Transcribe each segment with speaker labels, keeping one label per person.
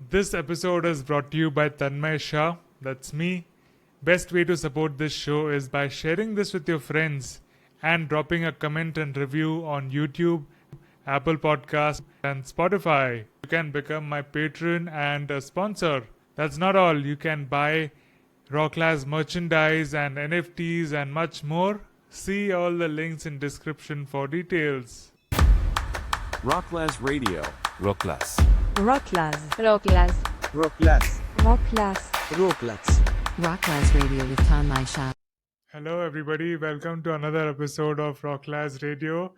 Speaker 1: This episode is brought to you by Tanmay Shah. That's me. Best way to support this show is by sharing this with your friends and dropping a comment and review on YouTube, Apple Podcasts, and Spotify. You can become my patron and a sponsor. That's not all. You can buy Rocklaz merchandise and NFTs and much more. See all the links in description for details.
Speaker 2: Rocklaz Radio.
Speaker 3: Rocklaz.
Speaker 4: Rocklaz.
Speaker 5: Rocklaz.
Speaker 6: Rocklaz.
Speaker 4: Rocklaz.
Speaker 6: Rocklaz.
Speaker 7: Rocklaz Radio with Tanmay, Shah.
Speaker 1: Hello, everybody. Welcome to another episode of Rocklaz Radio.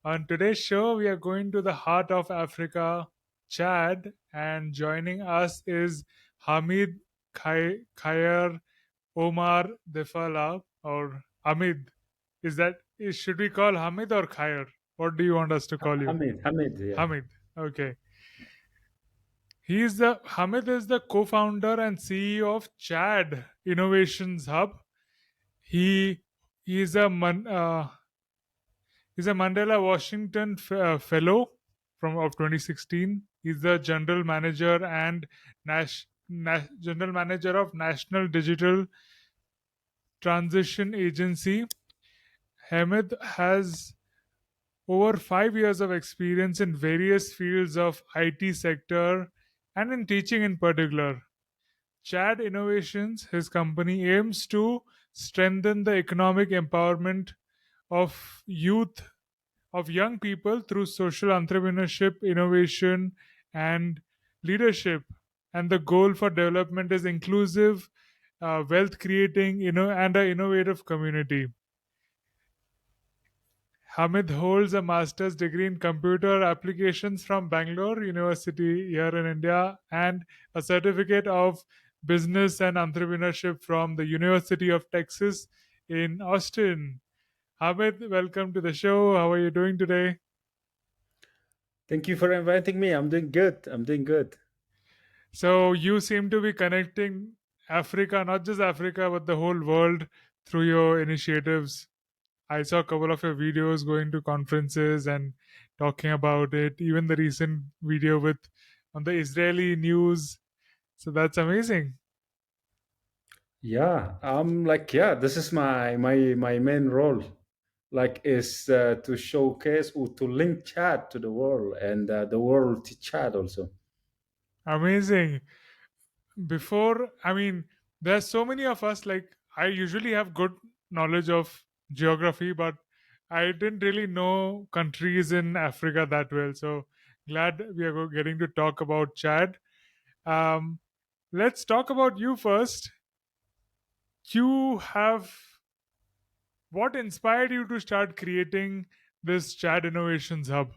Speaker 1: On today's show, we are going to the heart of Africa, Chad, and joining us is Hamid Khayar Omar Defala or Hamid. Should we call Hamid or Khayar? What do you want us to call you?
Speaker 6: Hamid, yeah.
Speaker 1: Hamid. Okay. Hamid is the co-founder and CEO of Chad Innovations Hub. He is he's a Mandela Washington Fellow of 2016. He's the general manager and general manager of National Digital Transition Agency. Hamid has over 5 years of experience in various fields of IT sector and in teaching in particular. Chad Innovations, his company, aims to strengthen the economic empowerment of young people through social entrepreneurship, innovation, and leadership. And the goal for development is inclusive, wealth creating, and an innovative community. Hamid holds a master's degree in computer applications from Bangalore University here in India and a certificate of business and entrepreneurship from the University of Texas in Austin. Hamid, welcome to the show. How are you doing today?
Speaker 6: Thank you for inviting me. I'm doing good.
Speaker 1: So you seem to be connecting Africa, not just Africa, but the whole world through your initiatives. I saw a couple of your videos going to conferences and talking about it. Even the recent video on the Israeli news. So that's amazing.
Speaker 6: Yeah, this is my main role. Is to showcase or to link Chad to the world and the world to Chad also.
Speaker 1: Amazing. There's so many of us. Like, I usually have good knowledge of geography, but I didn't really know countries in Africa that well. So glad we are getting to talk about Chad. Let's talk about you first. What inspired you to start creating this Chad Innovations Hub?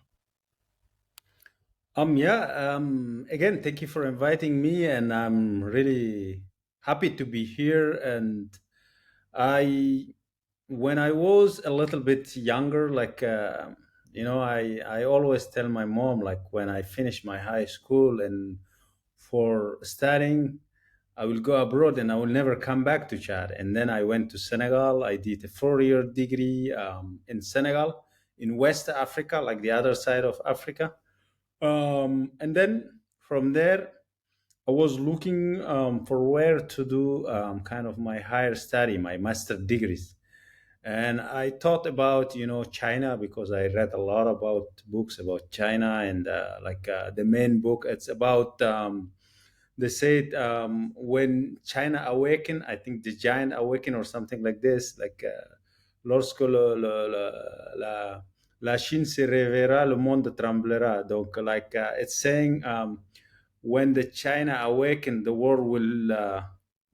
Speaker 6: Again, thank you for inviting me, and I'm really happy to be here. And I, when I was a little bit younger, I always tell my mom, like, when I finish my high school and for studying, I will go abroad and I will never come back to Chad. And then I went to Senegal. I did a 4-year degree in Senegal, in West Africa, like the other side of Africa. And then from there, I was looking for where to do kind of my higher study, my master degrees. And I thought about, China, because I read a lot about books about China. And the main book, it's about, they said, when China awakened, I think the giant awakened or something like this, lorsque la Chine se réveillera, le monde tremblera. Donc, it's saying, when the China awaken, the world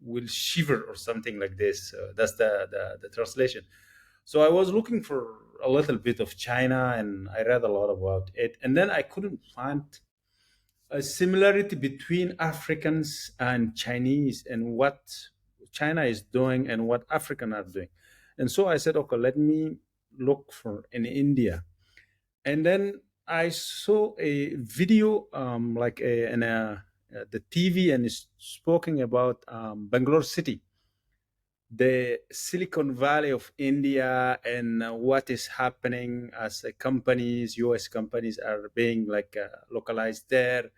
Speaker 6: will shiver or something like this. That's the translation. So I was looking for a little bit of China, and I read a lot about it, and then I couldn't find a similarity between Africans and Chinese and what China is doing and what Africans are doing. And so I said, okay, let me look for in India. And then I saw a video the TV, and it's speaking about Bangalore city, the Silicon Valley of India, and what is happening as companies, US companies are being localized there.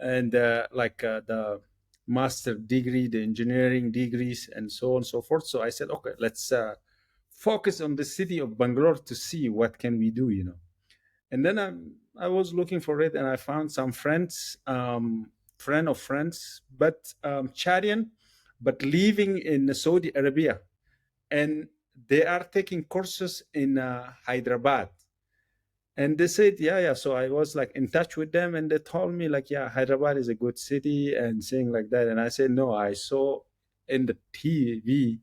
Speaker 6: and the master degree, the engineering degrees, and so on and so forth. So I said, okay, let's focus on the city of Bangalore to see what can we do, And then I was looking for it, and I found some friends, friend of friends, but Chadian, but living in Saudi Arabia, and they are taking courses in Hyderabad. And they said, yeah, yeah. So I was like in touch with them, and they told me like, yeah, Hyderabad is a good city and saying like that. And I said, no, I saw in the TV,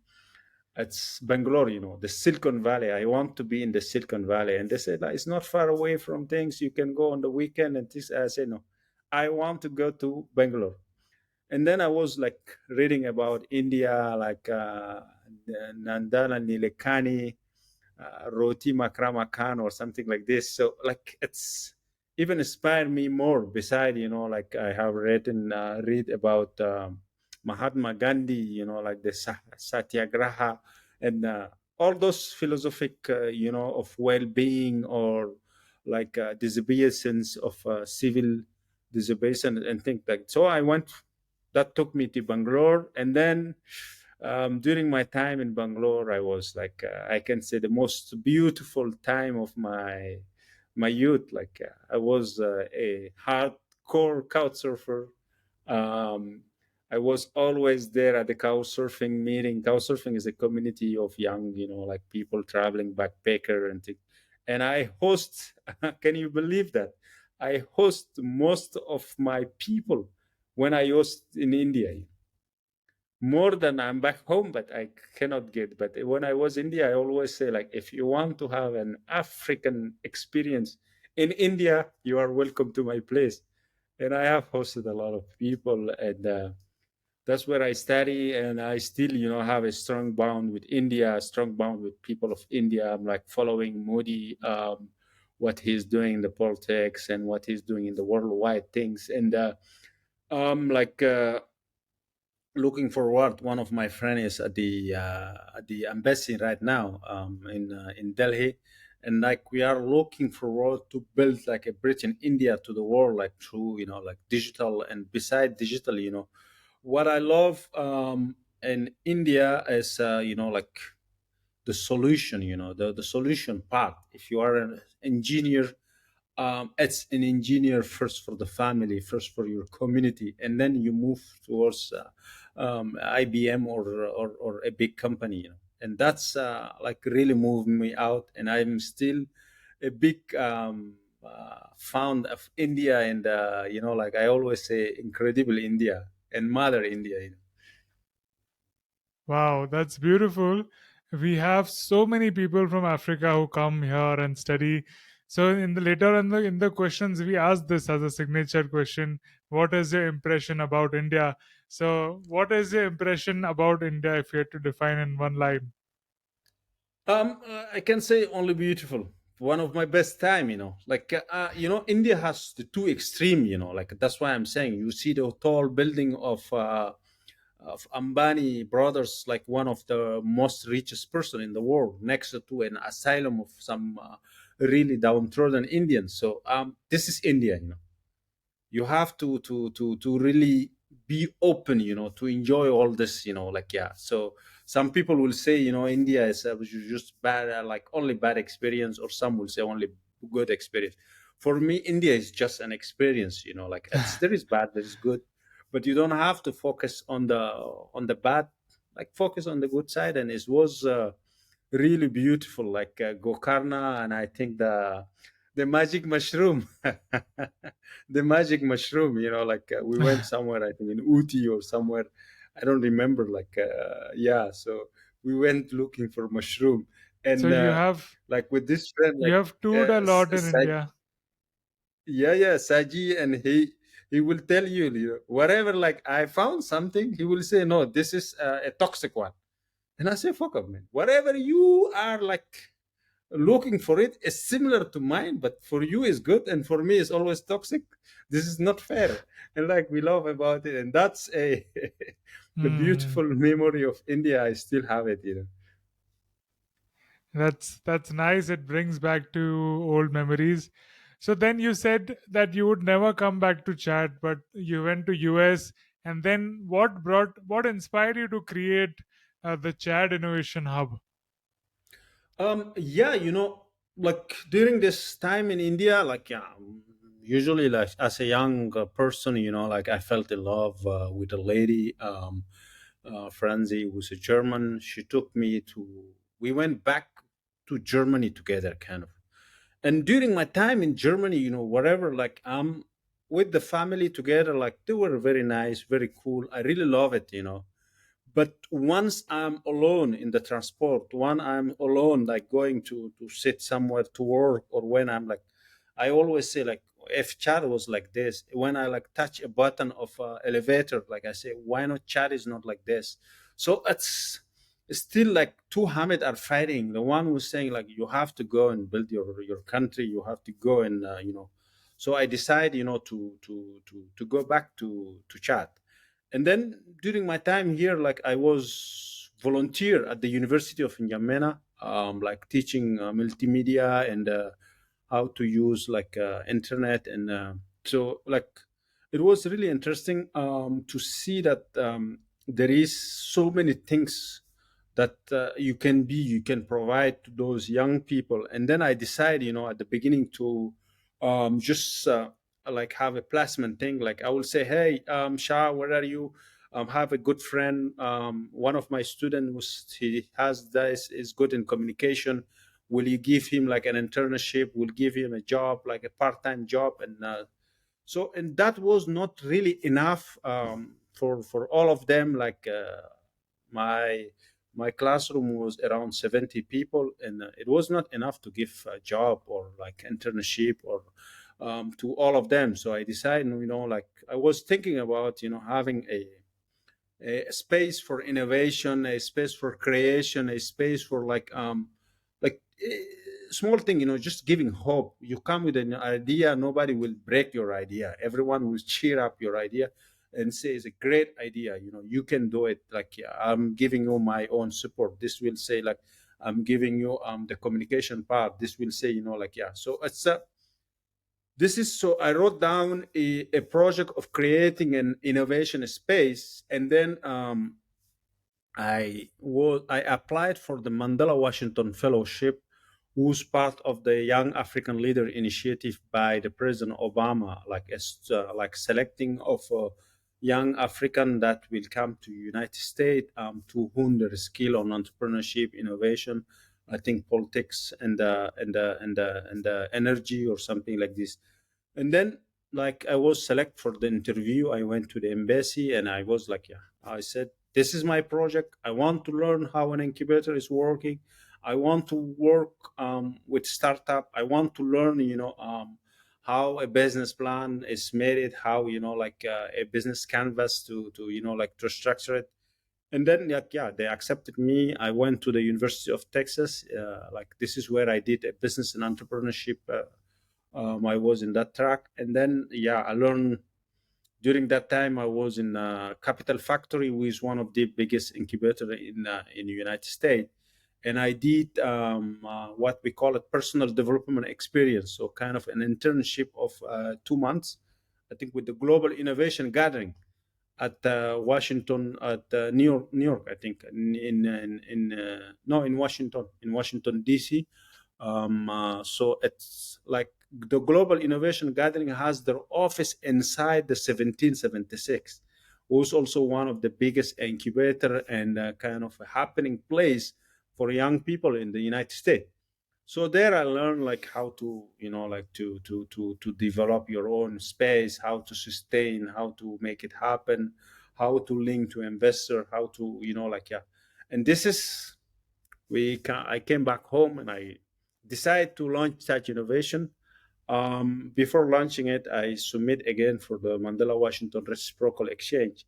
Speaker 6: it's Bangalore, the Silicon Valley. I want to be in the Silicon Valley. And they said, like, it's not far away from things. You can go on the weekend and this. I said, no, I want to go to Bangalore. And then I was like reading about India, like Nandana Nilekani, Roti Makrama Khan or something like this. So like it's even inspired me more. Beside, like I have read about Mahatma Gandhi, like the Satyagraha and all those philosophic, of well-being or like disobedience of civil disobedience and things like. So I went. That took me to Bangalore, and then during my time in Bangalore, I was like, I can say the most beautiful time of my youth. Like I was a hardcore couch surfer. Um, I was always there at the couch surfing meeting. Couch surfing is a community of young, like people traveling backpacker and things. And I host. Can you believe that? I host most of my people when I was in India, more than I'm back home, but I cannot get. But when I was in India, I always say like, if you want to have an African experience in India, you are welcome to my place. And I have hosted a lot of people, and that's where I study, and I still, have a strong bond with India, a strong bond with people of India. I'm like following Modi, what he's doing in the politics and what he's doing in the worldwide things, and like looking forward. One of my friends is at the embassy right now in Delhi, and like we are looking forward to build like a bridge in India to the world, like through like digital. And beside digital, what I love in India is like the solution, the solution part. If you are an engineer, it's an engineer first for the family, first for your community, and then you move towards IBM or a big company, and that's like really moved me out. And I'm still a big fan of India, and like I always say, incredible India and Mother India.
Speaker 1: Wow, that's beautiful. We have so many people from Africa who come here and study. So in the later in the questions we ask this as a signature question. What is your impression about India? So what is your impression about India if you had to define in one line?
Speaker 6: I can say only beautiful. One of my best time, like India has the two extreme, like that's why I'm saying you see the tall building of Ambani brothers, like one of the most richest person in the world, next to an asylum of some really downtrodden Indians. So this is India, you have to really be open, to enjoy all this, like yeah. So some people will say, India is just bad, like only bad experience, or some will say only good experience. For me, India is just an experience, like there is bad, there is good, but you don't have to focus on the bad, like focus on the good side. And it was really beautiful, like Gokarna, and I think the magic mushroom, the magic mushroom. Like we went somewhere, I think in Uti or somewhere, I don't remember. Like yeah, so we went looking for mushroom,
Speaker 1: So
Speaker 6: and like with this friend,
Speaker 1: you
Speaker 6: like
Speaker 1: have toured a lot in
Speaker 6: Saji,
Speaker 1: India.
Speaker 6: yeah, yeah, Saji, and he will tell you, whatever. Like I found something, he will say, no, this is a toxic one. And I say, fuck up, man. Whatever you are like looking for it is similar to mine, but for you is good, and for me is always toxic. This is not fair. And like we love about it, and that's a the
Speaker 1: Hmm.
Speaker 6: beautiful memory of India. I still have it.
Speaker 1: That's nice. It brings back to old memories. So then you said that you would never come back to Chad, but you went to US. And then what inspired you to create the Chad Innovation Hub?
Speaker 6: Yeah, like during this time in India, like yeah, usually like as a young person, like I felt in love with a lady, Franzi, who's a German. She took me to. We went back to Germany together, kind of. And during my time in Germany, whatever, like I'm with the family together, like they were very nice, very cool. I really love it. But once I'm alone in the transport, when I'm alone like going to sit somewhere to work, or when I'm like, I always say like, if chat was like this, when I like touch a button of elevator, like I say, why not chat is not like this? So it's still like two Hamid are fighting. The one who's saying like, you have to go and build your country, you have to go and so I decide to go back to chat. And then during my time here, like I was volunteer at the University of N'Djamena, like teaching multimedia and how to use like internet. And so like it was really interesting to see that there is so many things that you can provide to those young people. And then I decided, at the beginning to just like have a placement thing. Like I will say, hey, Shah, where are you? Have a good friend. One of my students, he has this, is good in communication. Will you give him like an internship? Will give him a job, like a part-time job? And and that was not really enough for all of them. Like my my classroom was around 70 people, and it was not enough to give a job or like internship or to all of them. So I decided, like I was thinking about, having a space for innovation, a space for creation, a space for like small thing, just giving hope. You come with an idea, nobody will break your idea. Everyone will cheer up your idea and say it's a great idea. You can do it. Like yeah, I'm giving you my own support. This will say like I'm giving you the communication part. This will say like yeah. So it's this is so I wrote down a project of creating an innovation space, and then I applied for the Mandela Washington Fellowship, who's part of the Young African Leader Initiative by the President Obama, like as like selecting of young African that will come to United States to hone their skill on entrepreneurship, innovation, I think politics and energy or something like this. And then like I was select for the interview. I went to the embassy and I was like, yeah, I said, this is my project. I want to learn how an incubator is working. I want to work with startup. I want to learn, how a business plan is made, how, like a business canvas to, like to structure it. And then, like, yeah, they accepted me. I went to the University of Texas. Like, this is where I did a business and entrepreneurship. I was in that track. And then, yeah, I learned during that time. I was in Capital Factory, which is one of the biggest incubator in the United States. And I did what we call it personal development experience. So kind of an internship of 2 months, I think, with the Global Innovation Gathering at Washington, at New York, I think, in Washington D.C. So it's like the Global Innovation Gathering has their office inside the 1776, was also one of the biggest incubator and kind of a happening place for young people in the United States. So there I learned like how to, like to develop your own space, how to sustain, how to make it happen, how to link to investor, how to, like yeah. And this is I came back home and I decided to launch such innovation. Before launching it, I submit again for the Mandela Washington Reciprocal Exchange,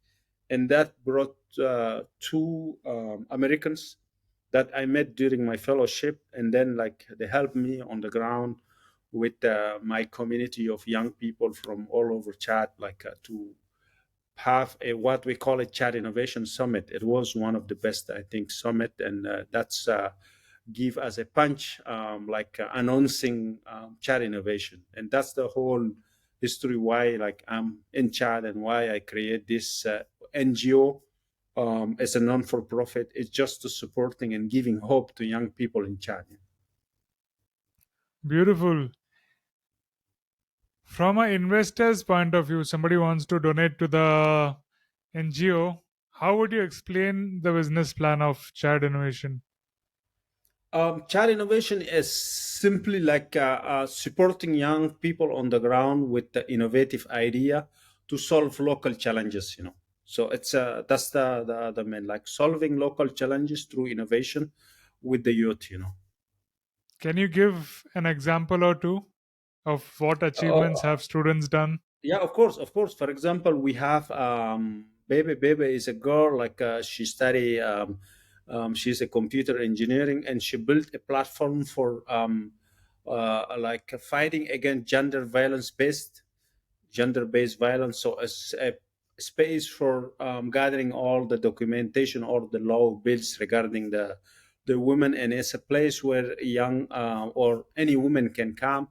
Speaker 6: and that brought two Americans that I met during my fellowship, and then like they helped me on the ground with my community of young people from all over Chad, like to have a what we call a Chad Innovation Summit. It was one of the best, I think, summit, and that's give as a punch, announcing Chad innovation. And that's the whole history why like I'm in Chad and why I create this NGO as a non-for-profit. It's just to supporting and giving hope to young people in Chad.
Speaker 1: Beautiful. From an investor's point of view, somebody wants to donate to the NGO. How would you explain the business plan of Chad Innovation?
Speaker 6: Child innovation is simply like supporting young people on the ground with the innovative idea to solve local challenges. So it's that's the main, like solving local challenges through innovation with the youth.
Speaker 1: Can you give an example or two of what achievements
Speaker 6: Uh,
Speaker 1: have students done?
Speaker 6: yeah, of course, of course. For example, we have Bebe. Bebe is a girl like she study. She's a computer engineering, and she built a platform for like fighting against gender-based violence. So it's a space for gathering all the documentation or the law bills regarding the women, and it's a place where young or any woman can come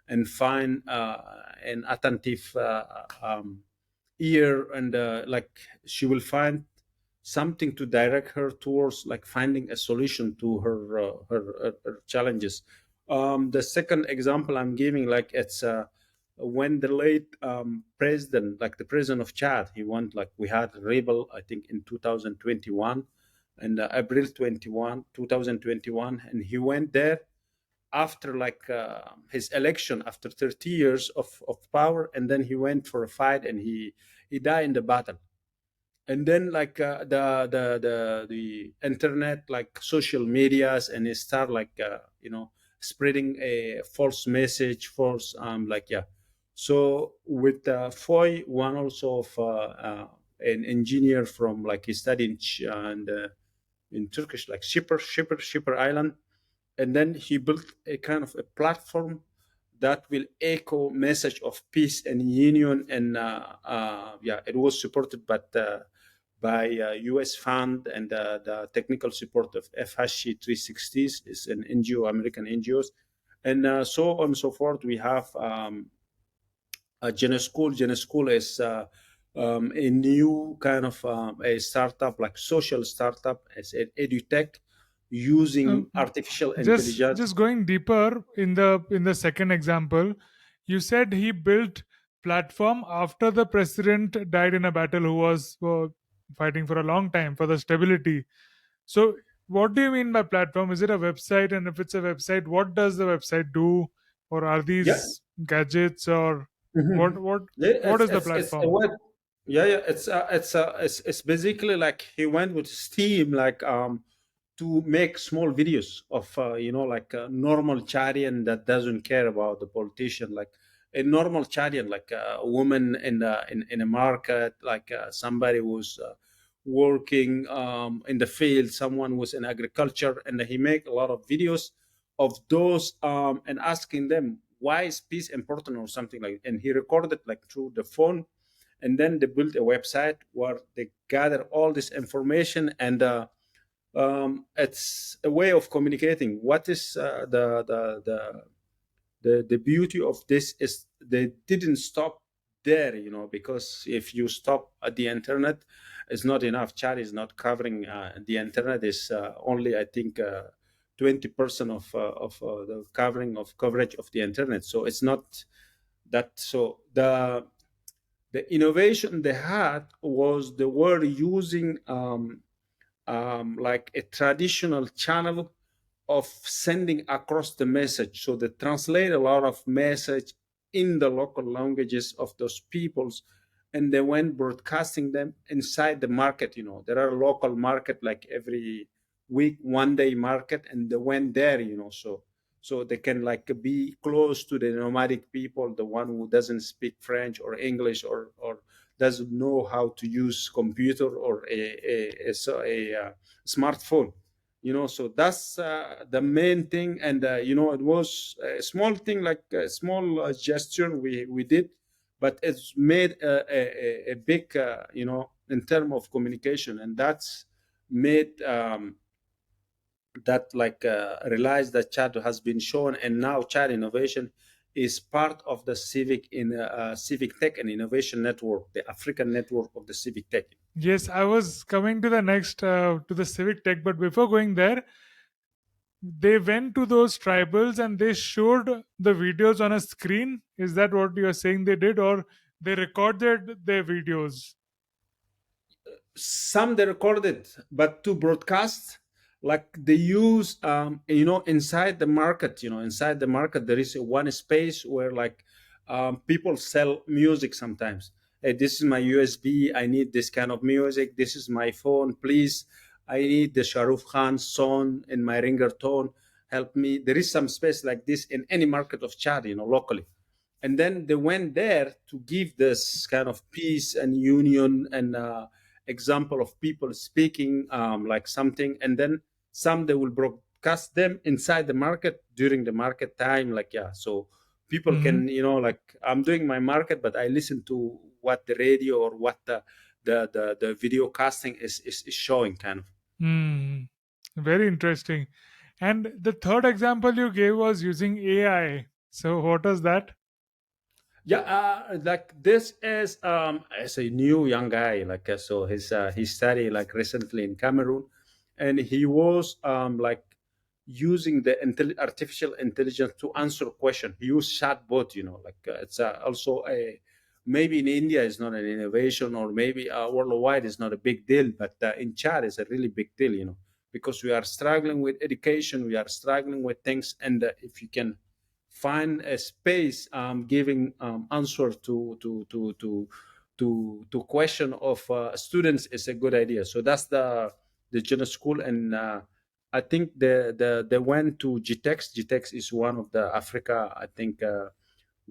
Speaker 6: and find an attentive ear, and like she will find something to direct her towards like finding a solution to her challenges. The second example I'm giving, like it's when the late president, like the president of Chad, he went, like we had rebel, I think in 2021, and April 21, 2021, and he went there after like his election after 30 years of power, and then he went for a fight and he died in the battle. And then like the internet, like social medias, and it start like spreading a false message, false like yeah. So with Foy, one also of an engineer from, like he studied in Turkish, like Shipper Island, and then he built a kind of a platform that will echo message of peace and union, and yeah, it was supported by U.S. fund, and the technical support of FHC 360s is an NGO, American NGOs, and so on and so forth. We have Geneschool. Geneschool is a new kind of a startup, like social startup, as an edutech using
Speaker 1: Um,
Speaker 6: artificial
Speaker 1: just
Speaker 6: intelligence.
Speaker 1: just going deeper in the second example, you said he built platform after the president died in a battle who was fighting for a long time for the stability. So what do you mean by platform? Is it a website? And if it's a website, what does the website do? Or are
Speaker 6: Yeah.
Speaker 1: these gadgets? Or what
Speaker 6: Mhm.
Speaker 1: what
Speaker 6: Yeah,
Speaker 1: what is the
Speaker 6: it's a
Speaker 1: platform?
Speaker 6: web. Yeah, yeah. It's basically like he went with Steam, like to make small videos of like a normal Chadian that doesn't care about the politician, like a normal Chadian, like a woman in a market, like somebody who's working in the field, someone who's in agriculture, and he make a lot of videos of those and asking them why is peace important or something like, and he recorded like through the phone, and then they built a website where they gather all this information, and it's a way of communicating. What is the beauty of this is they didn't stop there, because if you stop at the internet, it's not enough. Chat is not covering the internet. Is only, I think, 20% of the coverage of the internet. So it's not that. So the innovation they had was they were using like a traditional channel of sending across the message. So they translate a lot of message in the local languages of those peoples, and they went broadcasting them inside the market. There are local market like every week, 1 day market, and they went there. So they can like be close to the nomadic people, the one who doesn't speak French or English, or doesn't know how to use computer or a smartphone. So that's the main thing. And it was a small thing, like a small gesture we did, but it's made a big in terms of communication, and that's made that realized that chat has been shown, and now chat innovation is part of the civic tech and innovation network, the African network of the civic tech.
Speaker 1: Yes, I was coming to the next to the civic tech, but before going there, they went to those tribals and they showed the videos on a screen. Is that what you're saying they did, or they recorded their videos?
Speaker 6: Some they recorded, but to broadcast, like they use inside the market, inside the market there is one space where people sell music sometimes. Hey, this is my USB, I need this kind of music, this is my phone, please, I need the Shah Rukh Khan song in my ringertone, help me. There is some space like this in any market of Chad, locally. And then they went there to give this kind of peace and union and example of people speaking like something, and then some they will broadcast them inside the market during the market time, so people
Speaker 1: Hmm.
Speaker 6: can, I'm doing my market, but I listen to what the radio or what the video casting is showing, kind of.
Speaker 1: Hmm. Very interesting. And the third example you gave was using AI. So what was that?
Speaker 6: Yeah, like this is as a new young guy, so he studied like recently in Cameroon, and he was using the artificial intelligence to answer question. He used chatbot, it's also a, maybe in India it's not an innovation, or maybe worldwide it's not a big deal, but in Chad it's a really big deal, because we are struggling with education, we are struggling with things, and if you can find a space giving answer to question of students is a good idea. So that's the general school, and I think they went to GTEx. GTEx is one of the Africa, I think,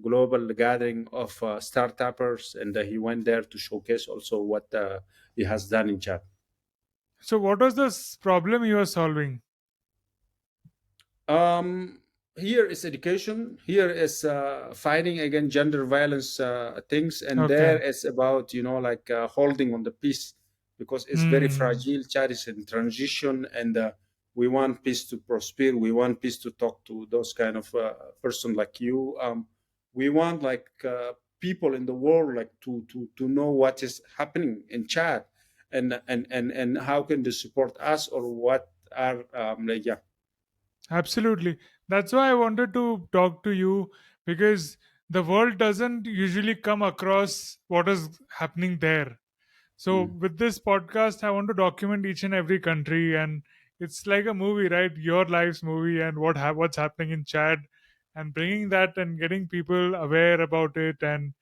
Speaker 6: global gathering of startuppers, and he went there to showcase also what he has done in Chad.
Speaker 1: So what was the problem you were solving?
Speaker 6: Um, Here is education. Here is fighting against gender violence things, and
Speaker 1: Okay.
Speaker 6: there is about holding on the peace, because it's very
Speaker 1: Hmm.
Speaker 6: fragile. Chad is in transition, and we want peace to prosper. We want peace to talk to those kind of person like you. We want people in the world to know what is happening in Chad, and how can they support us, or what are yeah.
Speaker 1: Absolutely. That's why I wanted to talk to you, because the world doesn't usually come across what is happening there. So
Speaker 6: Mm.
Speaker 1: with this podcast, I want to document each and every country, and it's like a movie, right? Your life's movie, and what's happening in Chad, and bringing that and getting people aware about it, and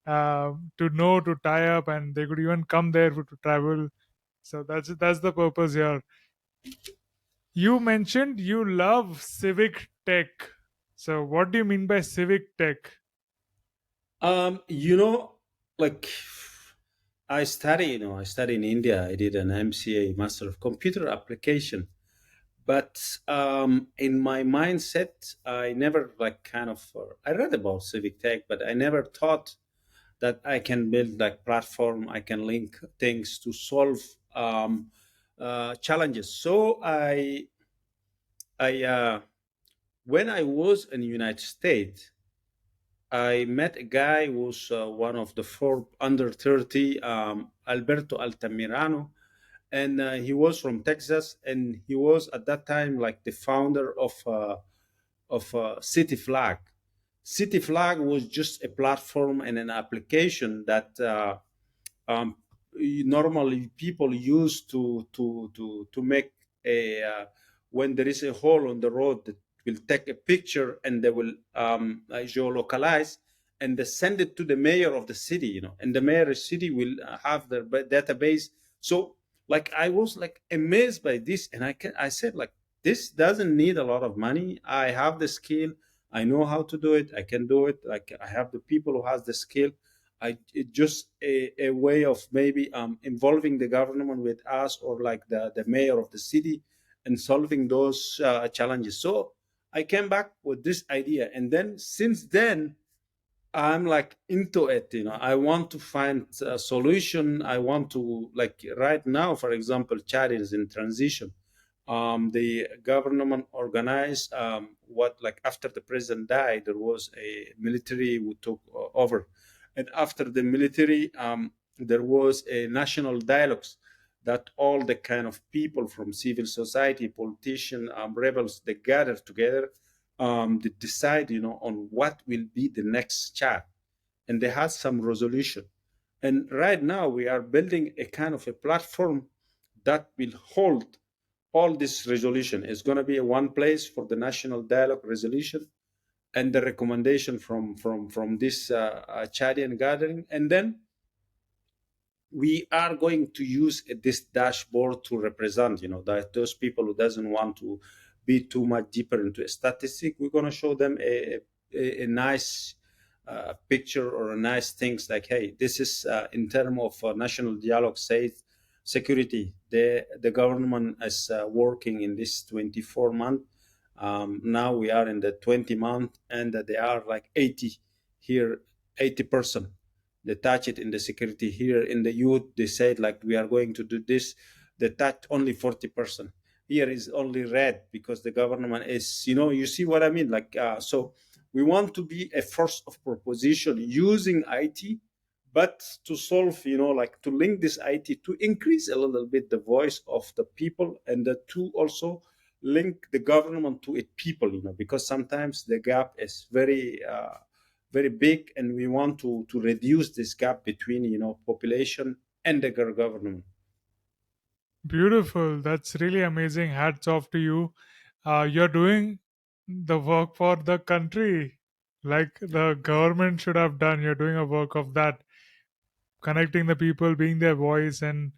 Speaker 1: to know to tie up, and they could even come there to travel. So that's the purpose here. You mentioned you love civic tech. So what do you mean by civic tech?
Speaker 6: You know, like I study in India. I did an MCA, Master of Computer Application. But in my mindset, I never I read about civic tech, but I never thought that I can build like platform. I can link things to solve challenges. So I when I was in the United States, I met a guy who was one of the four under 30, Alberto Altamirano, and he was from Texas, and he was at that time like the founder of City Flag. City Flag was just a platform and an application that um, normally people use to make a when there is a hole on the road, that will take a picture, and they will geolocalize, and they send it to the mayor of the city, and the mayor of the city will have their database. So I was like amazed by this, and I said, like, this doesn't need a lot of money. I have the skill, I know how to do it, I can do it, like I have the people who has the skill. It just a way of maybe involving the government with us, or like the mayor of the city, and solving those challenges. So I came back with this idea, and then since then I'm like into it. I want to find a solution. I want to, like, right now, for example, Chad is in transition. The government organized what, like after the president died, there was a military who took over, and after the military, there was a national dialogues that all the kind of people from civil society, politicians, rebels, they gather together, they decide, on what will be the next chapter, and they had some resolution. And right now we are building a kind of a platform that will hold all this resolution. Is going to be a one place for the national dialogue resolution and the recommendation from this Chadian gathering, and then we are going to use this dashboard to represent, that those people who doesn't want to be too much deeper into a statistic. We're going to show them a nice picture or a nice things like, hey, this is in terms of national dialogue safe security. The government is working in this 24 month. Now we are in the 20 month, and they are like 80 here, 80%. They touch it in the security. Here in the youth, they said like we are going to do this. They touch only 40%. Here is only red because the government is, you see what I mean? Like, so we want to be a force of proposition using IT, but to solve, like to link this IT to increase a little bit the voice of the people, and to also link the government to its people, because sometimes the gap is very big, and we want to reduce this gap between, population and the government.
Speaker 1: Beautiful. That's really amazing. Hats off to you. You're doing the work for the country, like the government should have done. You're doing a work of that, connecting the people, being their voice, and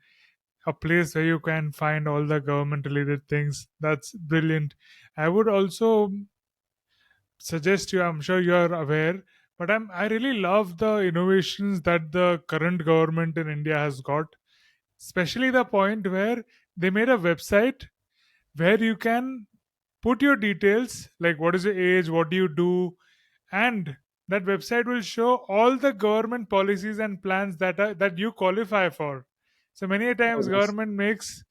Speaker 1: a place where you can find all the government related things. That's brilliant. I would also suggest you, I'm sure you're aware, but I really love the innovations that the current government in India has got, especially the point where they made a website where you can put your details, like what is your age, what do you do, and that website will show all the government policies and plans that you qualify for. So many a
Speaker 6: Oh,
Speaker 1: times
Speaker 6: nice.
Speaker 1: government
Speaker 6: Nice.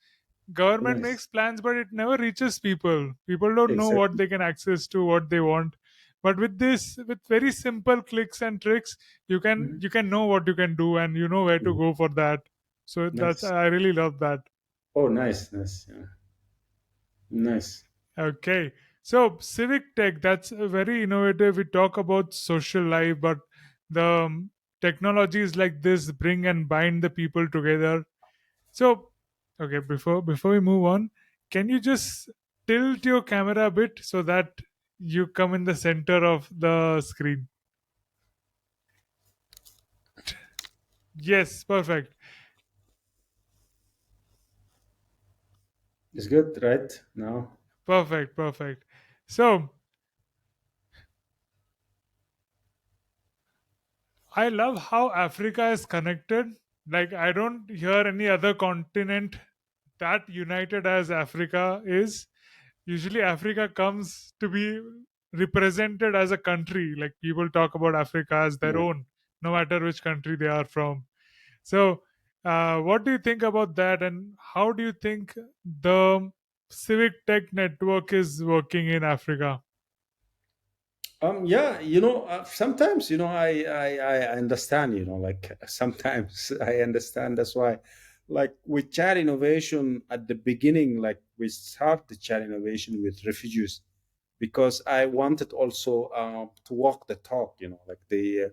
Speaker 1: makes plans, but it never reaches people don't know what
Speaker 6: Exactly.
Speaker 1: they can access to, what they want. But with this, with very simple clicks and tricks,
Speaker 6: Mhm.
Speaker 1: you can know what you can do, and you know where to
Speaker 6: Mhm.
Speaker 1: go for that. So that's,
Speaker 6: Nice.
Speaker 1: I really love that.
Speaker 6: Oh, nice. Nice. Yeah. Nice.
Speaker 1: Okay. So civic tech, that's very innovative. We talk about social life, but the technologies like this bring and bind the people together. So, okay, before we move on, can you just tilt your camera a bit so that you come in the center of the screen? Yes, perfect.
Speaker 6: It's good, right? Now.
Speaker 1: Perfect, perfect. So, I love how Africa is connected. Like, I don't hear any other continent that united as Africa is. Usually, Africa comes to be represented as a country. Like, people talk about Africa as their
Speaker 6: Yeah.
Speaker 1: own, no matter which country they are from. So, what do you think about that? And how do you think the civic tech network is working in Africa?
Speaker 6: Yeah, sometimes, I understand, like sometimes I understand. That's why, like with chat innovation at the beginning, like we start the chat innovation with refugees, because I wanted also to walk the talk, like the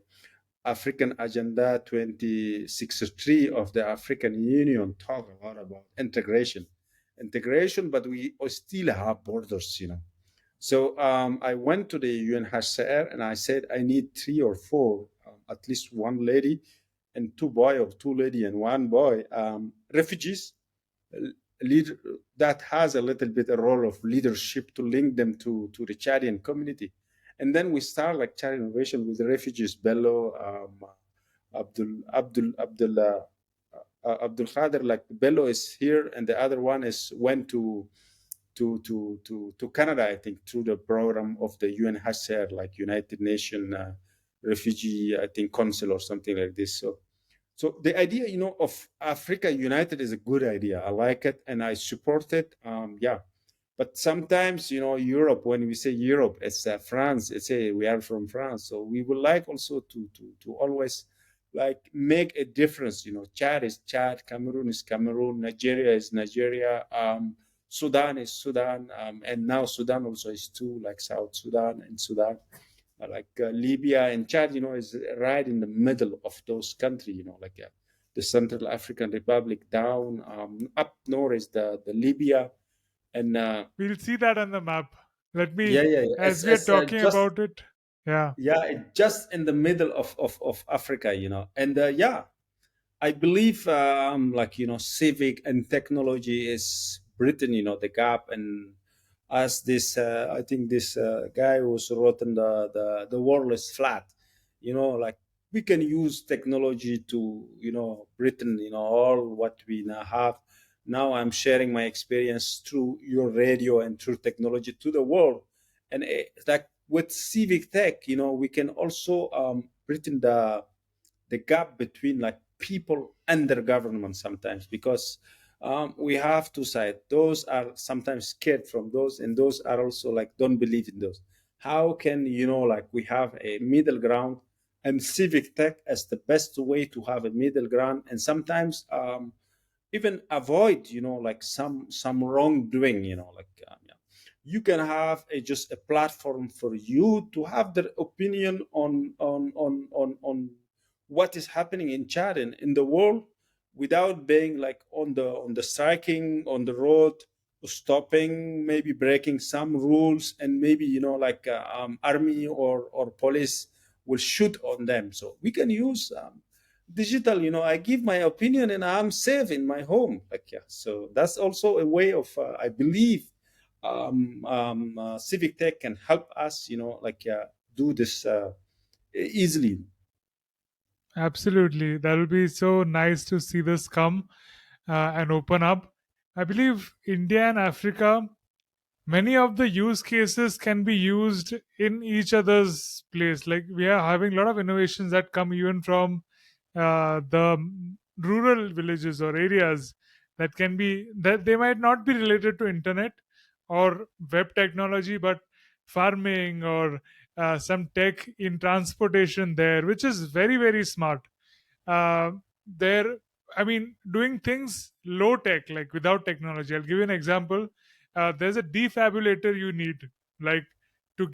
Speaker 6: African Agenda 2063 of the African Union talk a lot about integration, but we still have borders, So I went to the UNHCR and I said I need three or four, at least one lady and two boy, or two lady and one boy, refugees, lead, that has a little bit a role of leadership to link them to the Chadian community. And then we start like Chad innovation with the refugees, Bello, Abdul Khader, like Bello is here, and the other one is went to Canada, I think, through the program of the UNHCR, like United Nations Refugee, I think, Council or something like this. So the idea, of Africa United is a good idea. I like it and I support it. Yeah. But sometimes, Europe, when we say Europe, it's France. It's say we are from France, so we would like also to always like make a difference. Chad is Chad, Cameroon is Cameroon, Nigeria is Nigeria, Sudan is Sudan, and now Sudan also is too, like South Sudan and Sudan, like Libya and Chad. Is right in the middle of those countries. Like the Central African Republic down, up north is the Libya, and
Speaker 1: We'll see that on the map. Let
Speaker 6: yeah,
Speaker 1: me,
Speaker 6: yeah, yeah.
Speaker 1: as we are
Speaker 6: It's
Speaker 1: talking
Speaker 6: just
Speaker 1: about it. Yeah.
Speaker 6: yeah, just in the middle of Africa, and yeah, I believe like civic and technology is Britain, the gap, and as this I think this guy who's written the world is flat, like we can use technology to Britain, all what we now have. Now I'm sharing my experience through your radio and through technology to the world, and like with civic tech, we can also Britain the gap between like people and their government sometimes, because we have two sides. Those are sometimes scared from those, and those are also like don't believe in those. How can like we have a middle ground, and civic tech as the best way to have a middle ground, and sometimes even avoid like some wrongdoing, like yeah. You can have just a platform for you to have their opinion on what is happening in Chad and in the world, without being like on the striking on the road, stopping, maybe breaking some rules, and maybe like army or police will shoot on them. So we can use digital. I give my opinion and I'm safe in my home, like yeah. So that's also a way of I believe civic tech can help us, like do this easily.
Speaker 1: Absolutely. That will be so nice to see this come and open up. I believe India and Africa, many of the use cases can be used in each other's place. Like we are having a lot of innovations that come even from the rural villages or areas that can be that they might not be related to internet or web technology, but farming or some tech in transportation there, which is very very smart. uh, they're I mean doing things low tech, like without technology. I'll give you an example. There's a defibrillator you need, like to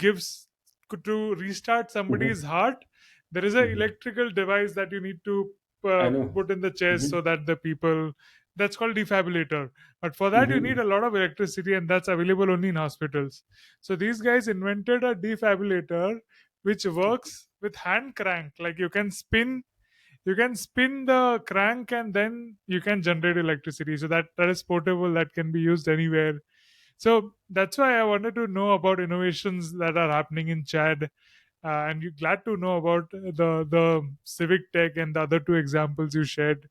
Speaker 1: to restart somebody's
Speaker 6: Hmm.
Speaker 1: heart. There is an
Speaker 6: Hmm.
Speaker 1: electrical device that you need to
Speaker 6: I know.
Speaker 1: put in the chest
Speaker 6: Hmm.
Speaker 1: so that the people, that's called defibrillator. But for that you need
Speaker 6: Hmm.
Speaker 1: a lot of electricity, and that's available only in hospitals. So these guys invented a defibrillator which works with hand crank. Like you can spin the crank and then you can generate electricity, so that is portable, that can be used anywhere. So that's why I wanted to know about innovations that are happening in Chad, and you're glad to know about the civic tech and the other two examples you shared.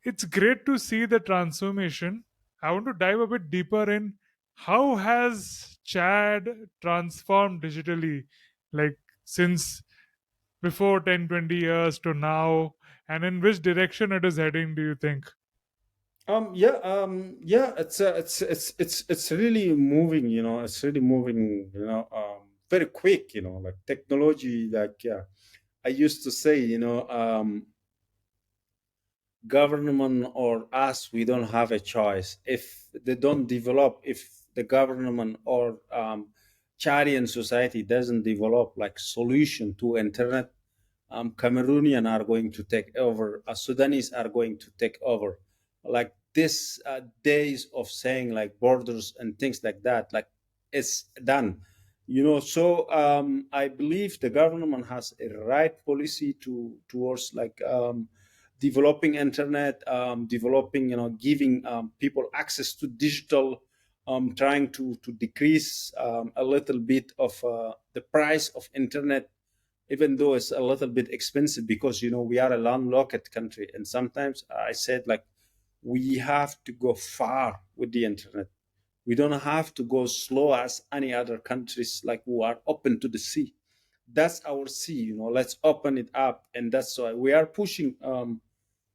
Speaker 1: It's great to see the transformation. I want to dive a bit deeper in how has Chad transformed digitally, like since before 10, 20 years to now, and in which direction it is heading, do you think?
Speaker 6: Yeah, it's really moving, it's really moving, very quick, like technology, like yeah. I used to say, government or us, we don't have a choice. If they don't develop, if the government or Chadian society doesn't develop like solution to internet, Cameroonian are going to take over, Sudanese are going to take over. Like this days of saying like borders and things like that, like it's done. So I believe the government has a right policy towards like developing internet, developing, giving people access to digital, trying to decrease a little bit of the price of internet, even though it's a little bit expensive, because we are a landlocked country, and sometimes I said like we have to go far with the internet. We don't have to go slow as any other countries like who are open to the sea. That's our sea. Let's open it up, and that's why we are pushing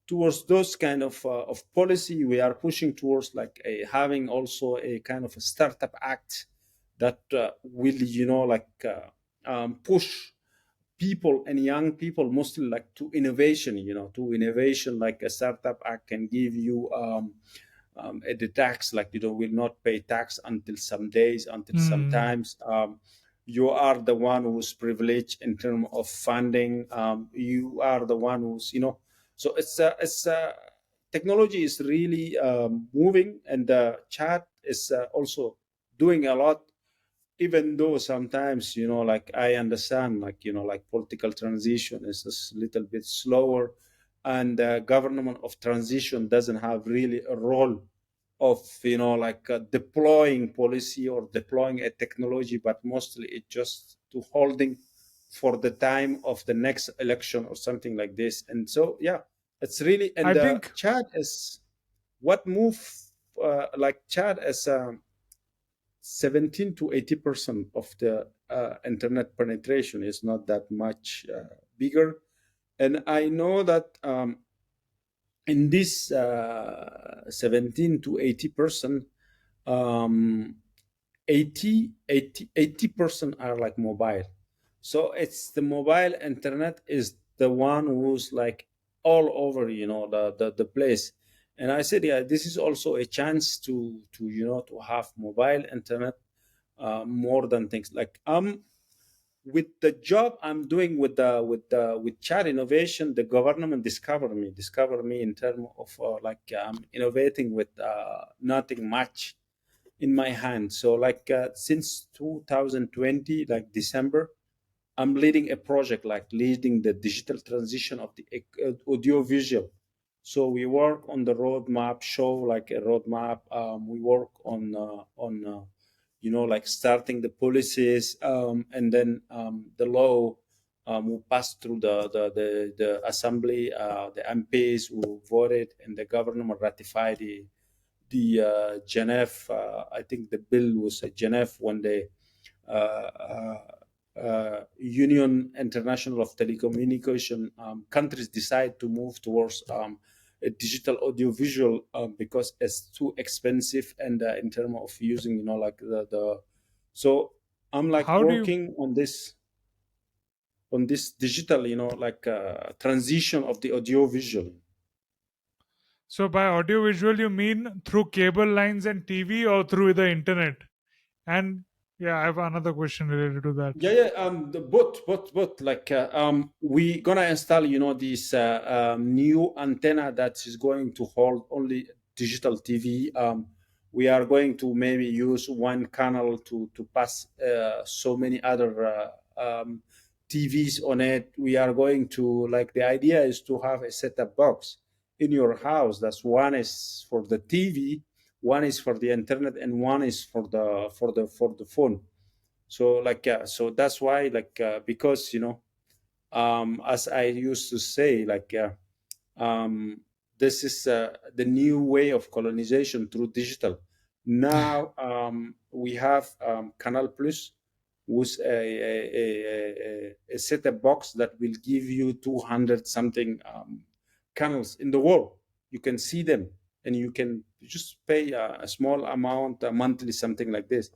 Speaker 6: towards those kind of policy. We are pushing towards like having also a kind of a startup act that will, push people and young people mostly like to innovation, to innovation. Like a startup act can give you the tax, like will not pay tax until some days, until
Speaker 1: Hmm.
Speaker 6: sometimes. You are the one who's privileged in terms of funding. You are the one who's, so it's technology is really moving, and the chat is also doing a lot. Even though sometimes, like I understand, like like political transition is a little bit slower, and government of transition doesn't have really a role of, like deploying policy or deploying a technology, but mostly it just to holding for the time of the next election or something like this. And so yeah, it's really, and
Speaker 1: I
Speaker 6: the
Speaker 1: think
Speaker 6: chat is what move, like chat as 17 to 80% of the internet penetration is not that much bigger. And I know that in this 17 to 80%, um, 80% are like mobile. So it's the mobile internet is the one who's like all over, the place. And I said, yeah, this is also a chance to to have mobile internet more than things like with the job I'm doing with chat innovation. The government discover me in terms of like innovating with nothing much in my hand. So like since 2020, like December, I'm leading a project, like leading the digital transition of the audio visual. So we work on the roadmap, show like a roadmap. We work on like starting the policies, and then the law will pass through the assembly, the MPs who voted, and the government ratified the Genève. I think the bill was Genève when they Union International of Telecommunication countries decide to move towards a digital audiovisual because it's too expensive, and in terms of using, like the so I'm like
Speaker 1: how do you
Speaker 6: working on this digital, like transition of the audiovisual.
Speaker 1: so by audiovisual you mean through cable lines and TV or through the internet? And yeah, I have another question related to that.
Speaker 6: Yeah, yeah. The both. Like, we gonna install, this new antenna that is going to hold only digital TV. We are going to maybe use one canal to pass so many other TVs on it. We are going to, like, the idea is to have a setup box in your house. That's one is for the TV, one is for the internet, and one is for the phone. So like, yeah, so that's why, like, because as I used to say, like, um this is the new way of colonization through digital. Now we have Canal Plus, with a setup box that will give you 200 something canals in the world. You can see them, and you can just pay a small amount monthly, something like this.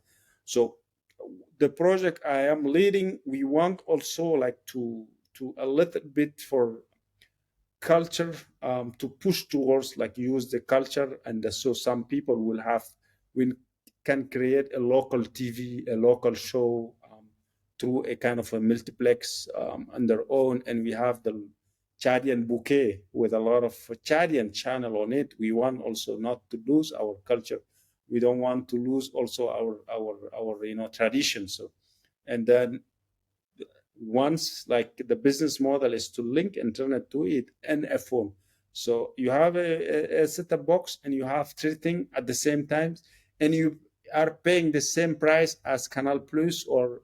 Speaker 6: So the project I am leading, we want also like to a little bit for culture, to push towards like use the culture, and so some people will can create a local TV, a local show, through a kind of a multiplex on their own. And we have the Chadian bouquet with a lot of Chadian channel on it. We want also not to lose our culture. We don't want to lose also our tradition. So, and then once, like, the business model is to link internet to it and a phone. So you have a setup box, and you have three things at the same time, and you are paying the same price as Canal Plus or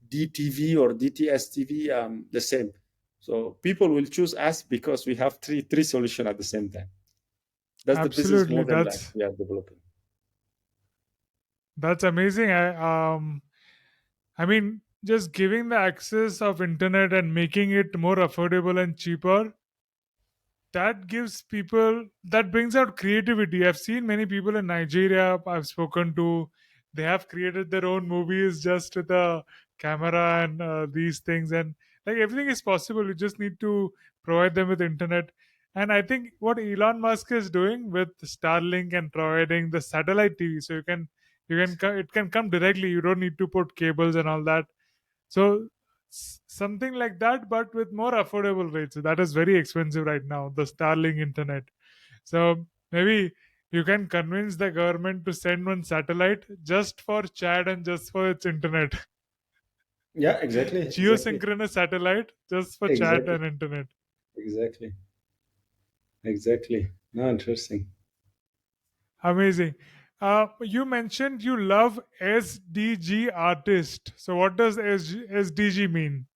Speaker 6: DTV or DTS TV, the same. So people will choose us because we have three solution at the same time. That's the business
Speaker 1: Absolutely,
Speaker 6: model that
Speaker 1: that's
Speaker 6: we are developing.
Speaker 1: that's amazing. I mean, just giving the access of internet and making it more affordable and cheaper that gives people, that brings out creativity. I've seen many people in Nigeria I've spoken to, they have created their own movies just with a camera and these things, and like everything is possible. You just need to provide them with internet. And I think what Elon Musk is doing with Starlink and providing the satellite TV, so it can come directly. You don't need to put cables and all that. So something like that, but with more affordable rates. That is very expensive right now, the Starlink internet. So maybe you can convince the government to send one satellite just for Chad and just for its internet.
Speaker 6: Yeah, exactly,
Speaker 1: Geosynchronous satellite just for chat
Speaker 6: exactly,
Speaker 1: and internet.
Speaker 6: exactly, exactly. No, interesting.
Speaker 1: Amazing. You mentioned you love SDG artist. So what does SDG mean?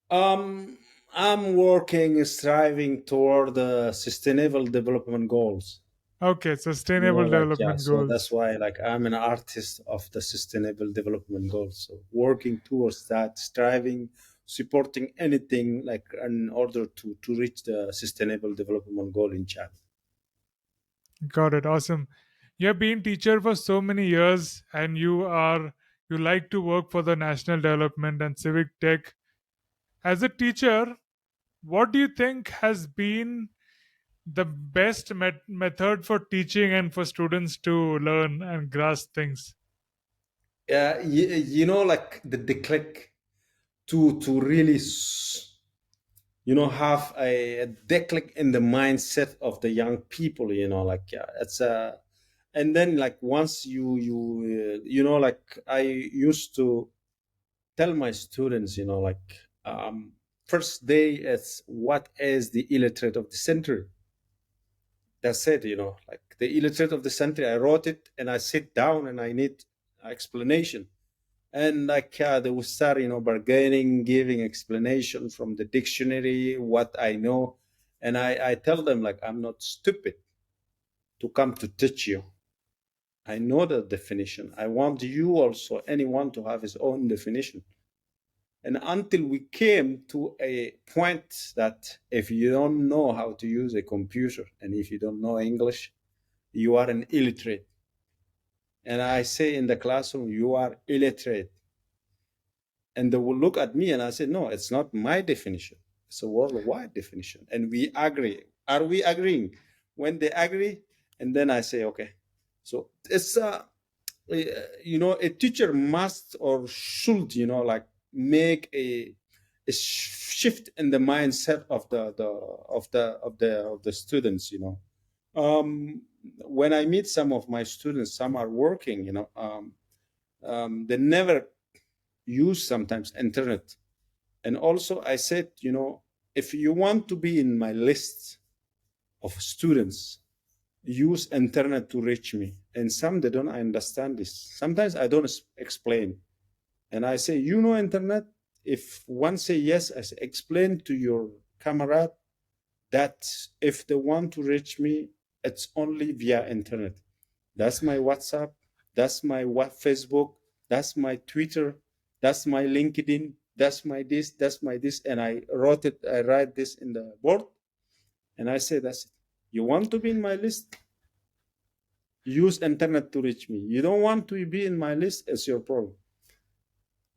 Speaker 6: Um, I'm working, striving toward the sustainable development goals.
Speaker 1: Okay, sustainable
Speaker 6: Yeah,
Speaker 1: development
Speaker 6: so that's
Speaker 1: goals.
Speaker 6: why like I'm an artist of the sustainable development goals. So working towards that, striving, supporting anything like in order to reach the sustainable development goal in Chad.
Speaker 1: Got it. Awesome. You have been teacher for so many years, and you like to work for the national development and civic tech. As a teacher, what do you think has been the best method for teaching and for students to learn and grasp things?
Speaker 6: Yeah, like the click to really have a declic in the mindset of the young people, like yeah, it's a and then like once like I used to tell my students, like first day it's what is the illiterate of the century. That's it, like the illiterate of the century. I wrote it and I sit down and I need explanation. And like they will start, bargaining, giving explanation from the dictionary, what I know. And I tell them like I'm not stupid to come to teach you. I know the definition. I want you also, anyone, to have his own definition. And until we came to a point that if you don't know how to use a computer and if you don't know English, you are an illiterate. And I say in the classroom, you are illiterate. And they will look at me and I say, no, it's not my definition. It's a worldwide definition. And we agree. Are we agreeing? When they agree, and then I say, okay. So it's a teacher must or should, like make a shift in the mindset of the students, when I meet some of my students, some are working, they never use sometimes internet. And also I said, if you want to be in my list of students, use internet to reach me. And some they don't understand this. Sometimes I don't explain. And I say, internet. If one say yes, I say, explain to your comrade that if they want to reach me, it's only via internet. That's my WhatsApp. That's my Facebook. That's my Twitter. That's my LinkedIn. That's my this. That's my this. And I write this in the board. And I say, that's it. You want to be in my list? Use internet to reach me. You don't want to be in my list, it's your problem.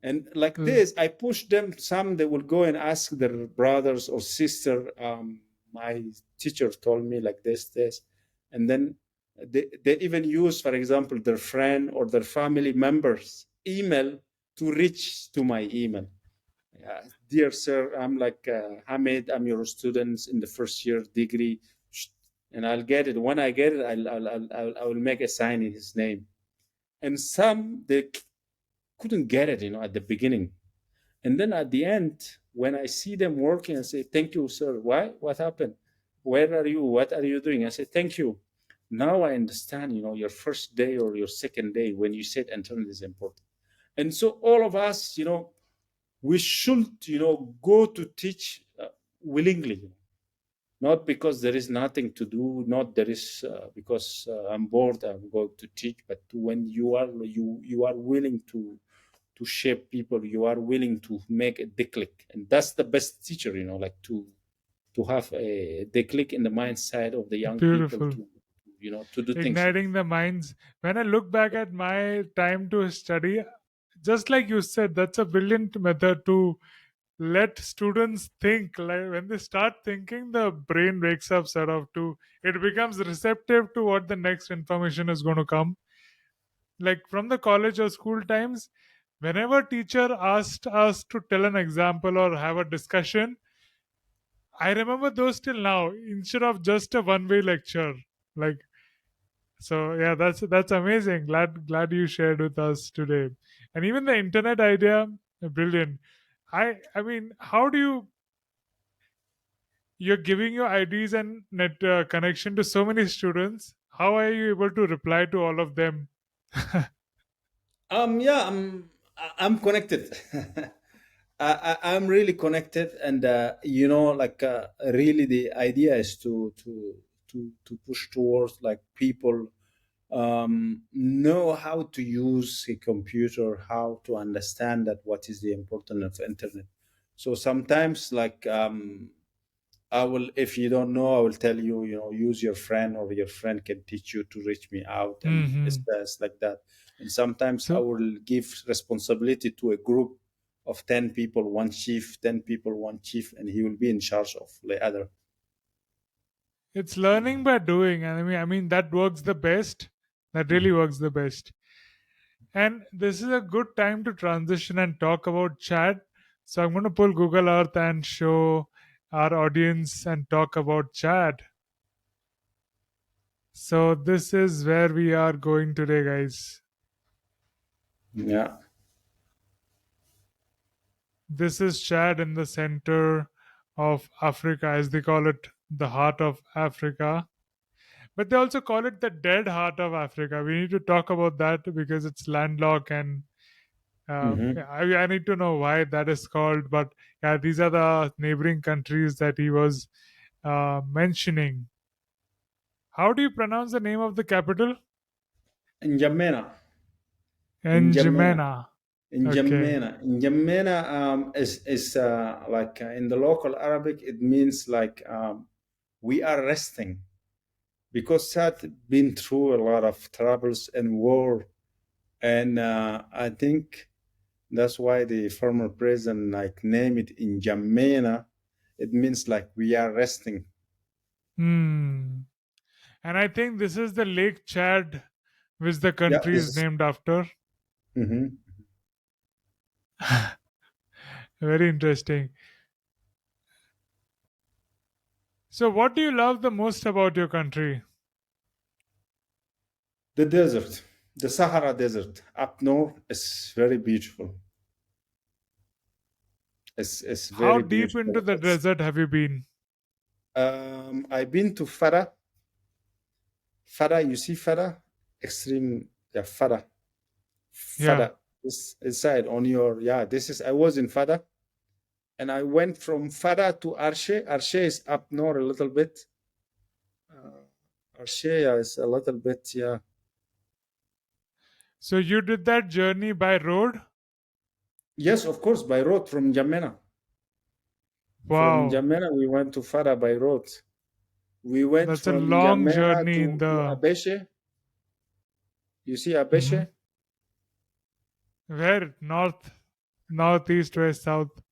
Speaker 6: And like this, I push them. Some they will go and ask their brothers or sister. My teacher told me like this, and then they even use, for example, their friend or their family members' email to reach to my email. Dear sir, I'm like Hamid. I'm your student in the first year degree, and I'll get it. When I get it, I will make a sign in his name. And some they couldn't get it, at the beginning. And then at the end, when I see them working, I say, thank you, sir. Why? What happened? Where are you? What are you doing? I say, thank you. Now I understand, your first day or your second day when you said internet is important. And so all of us, we should, go to teach willingly, not because there is nothing to do, not there is because I'm bored, I'm going to teach, but when you are willing to shape people, you are willing to make a declic, and that's the best teacher, like to to have they click in the mindset of the young people
Speaker 1: Beautiful.
Speaker 6: to to do things.
Speaker 1: Igniting the minds. When I look back at my time to study, just like you said, that's a brilliant method to let students think. Like when they start thinking, the brain wakes up sort of to it becomes receptive to what the next information is going to come. Like from the college or school times, whenever teacher asked us to tell an example or have a discussion, I remember those till now instead of just a one way lecture. Like so yeah, that's amazing. Glad you shared with us today. And even the internet idea, brilliant. I mean, how do you're giving your IDs and net connection to so many students? How are you able to reply to all of them?
Speaker 6: Yeah, I'm connected. I'm really connected, and like really, the idea is to push towards like people know how to use a computer, how to understand that what is the importance of internet. So sometimes, like I will, if you don't know, I will tell you, use your friend, or your friend can teach you to reach me out, and it's
Speaker 1: Hmm.
Speaker 6: best like that. And sometimes I
Speaker 1: So
Speaker 6: will give responsibility to a group of 10 people, one chief, 10 people, one chief, and he will be in charge of the other.
Speaker 1: it's learning by doing, and I mean that works the best. That really
Speaker 6: Mhm.
Speaker 1: works the best. And this is a good time to transition and talk about chat. So I'm going to pull Google Earth and show our audience and talk about chat. So this is where we are going today, guys.
Speaker 6: Yeah.
Speaker 1: This is Chad in the center of Africa, as they call it, the heart of Africa. But they also call it the dead heart of Africa. We need to talk about that because it's landlocked, and
Speaker 6: Hmm.
Speaker 1: yeah, I need to know why that is called. But yeah, these are the neighboring countries that he was mentioning. How do you pronounce the name of the capital?
Speaker 6: N'Djamena. N'Djamena.
Speaker 1: N'Djamena. Okay.
Speaker 6: N'Djamena is like in the local Arabic, it means like we are resting, because Sad been through a lot of troubles and war, and I think that's why the former president like name it in Jamena. It means like we are resting.
Speaker 1: Hmm. And I think this is the Lake Chad, which the
Speaker 6: Yeah,
Speaker 1: country
Speaker 6: this
Speaker 1: is
Speaker 6: is.
Speaker 1: named after.
Speaker 6: Mhm.
Speaker 1: Very interesting. So, what do you love the most about your country?
Speaker 6: The desert, the Sahara Desert up north is very beautiful. It's
Speaker 1: How
Speaker 6: very
Speaker 1: deep into
Speaker 6: beautiful.
Speaker 1: the desert have you been?
Speaker 6: I've been to Farah. Farah, you see Farah? Extreme, yeah, Farah.
Speaker 1: Yeah.
Speaker 6: Farah. This inside on your, yeah, this is, I was in Farah, and I went from Farah to Arshe. Arshe is up north a little bit. Uh, Arshe, yeah, is a little bit, yeah.
Speaker 1: So, you did that journey by road?
Speaker 6: Yes, of course, by road from Jamena. From
Speaker 1: Wow.
Speaker 6: Jamena, we went to Farah by road. We went
Speaker 1: That's a
Speaker 6: from
Speaker 1: long
Speaker 6: Jamena
Speaker 1: journey in
Speaker 6: to
Speaker 1: the.
Speaker 6: Abeshe. You see
Speaker 1: Mhm.
Speaker 6: Abeshe?
Speaker 1: Where? North, northeast, west, south?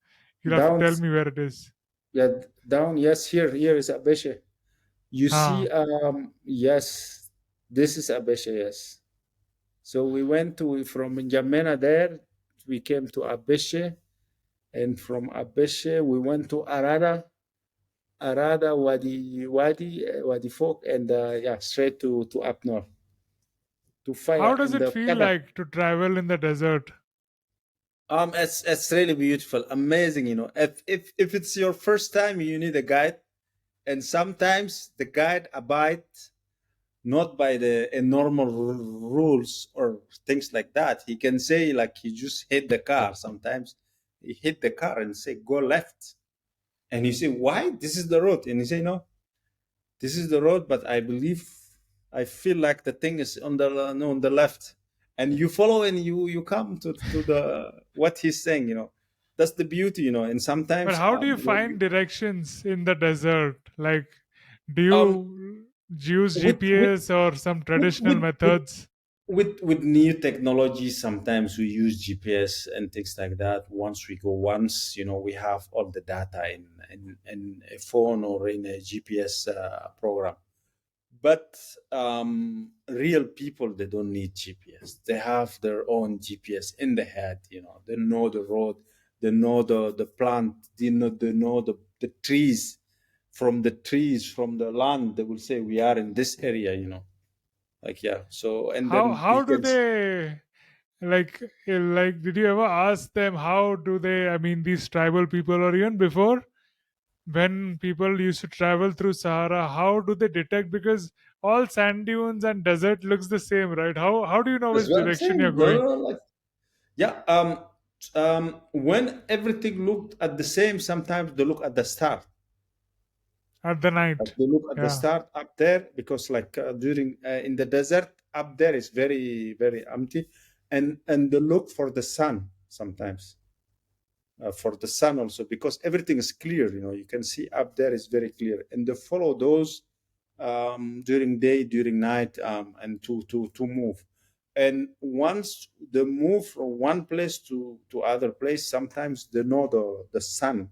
Speaker 1: You'll have to
Speaker 6: Down,
Speaker 1: tell me where it is.
Speaker 6: yeah, down. Yes, here is Abeshe. You see,
Speaker 1: Ah.
Speaker 6: yes, this is Abeshe, yes. So we went to from N'Djamena there, we came to Abeshe, and from Abeshe we went to Arada, Wadi Folk, and yeah, straight to up north to
Speaker 1: How
Speaker 6: fire
Speaker 1: does
Speaker 6: in
Speaker 1: it
Speaker 6: the
Speaker 1: feel
Speaker 6: Kada.
Speaker 1: like to travel in the desert?
Speaker 6: It's really beautiful, amazing. If it's your first time, you need a guide, and sometimes the guide abide not by the normal rules or things like that. He can say like he just hit the car. Sometimes he hit the car and say go left, and you say why? This is the road, and he say no, this is the road, but I feel like the thing is on the no, on the left, and you follow and you come to the what he's saying. that's the beauty, and
Speaker 1: But
Speaker 6: sometimes
Speaker 1: how do you
Speaker 6: when
Speaker 1: find directions in the desert? Like, do
Speaker 6: um
Speaker 1: you use
Speaker 6: with with
Speaker 1: GPS or some
Speaker 6: with
Speaker 1: traditional
Speaker 6: with with
Speaker 1: methods?
Speaker 6: with new technology, sometimes we use GPS and things like that. Once we have all the data in a phone or in a GPS program. But real people, they don't need GPS. They have their own GPS in the head. They know the road, they know the plant, they know the trees. From the trees, from the land, they will say we are in this area. Like, yeah. So, and
Speaker 1: How
Speaker 6: then
Speaker 1: how
Speaker 6: we
Speaker 1: do
Speaker 6: can.
Speaker 1: they like? Did you ever ask them how do they? I mean, these tribal people, or even before, when people used to travel through Sahara, how do they detect? Because all sand dunes and desert looks the same, right? How do you know
Speaker 6: That's
Speaker 1: which
Speaker 6: what I'm
Speaker 1: direction you're
Speaker 6: saying.
Speaker 1: going
Speaker 6: Like, yeah. When everything looked at the same, sometimes they look at the star.
Speaker 1: at the
Speaker 6: Like
Speaker 1: night?
Speaker 6: they look at the
Speaker 1: Yeah.
Speaker 6: start up there, because like during in the desert up there is very very empty, and they look for the sun sometimes, for the sun also, because everything is clear. You can see up there is very clear, and they follow those during day, during night, and to move. And once they move from one place to other place, sometimes they know the sun.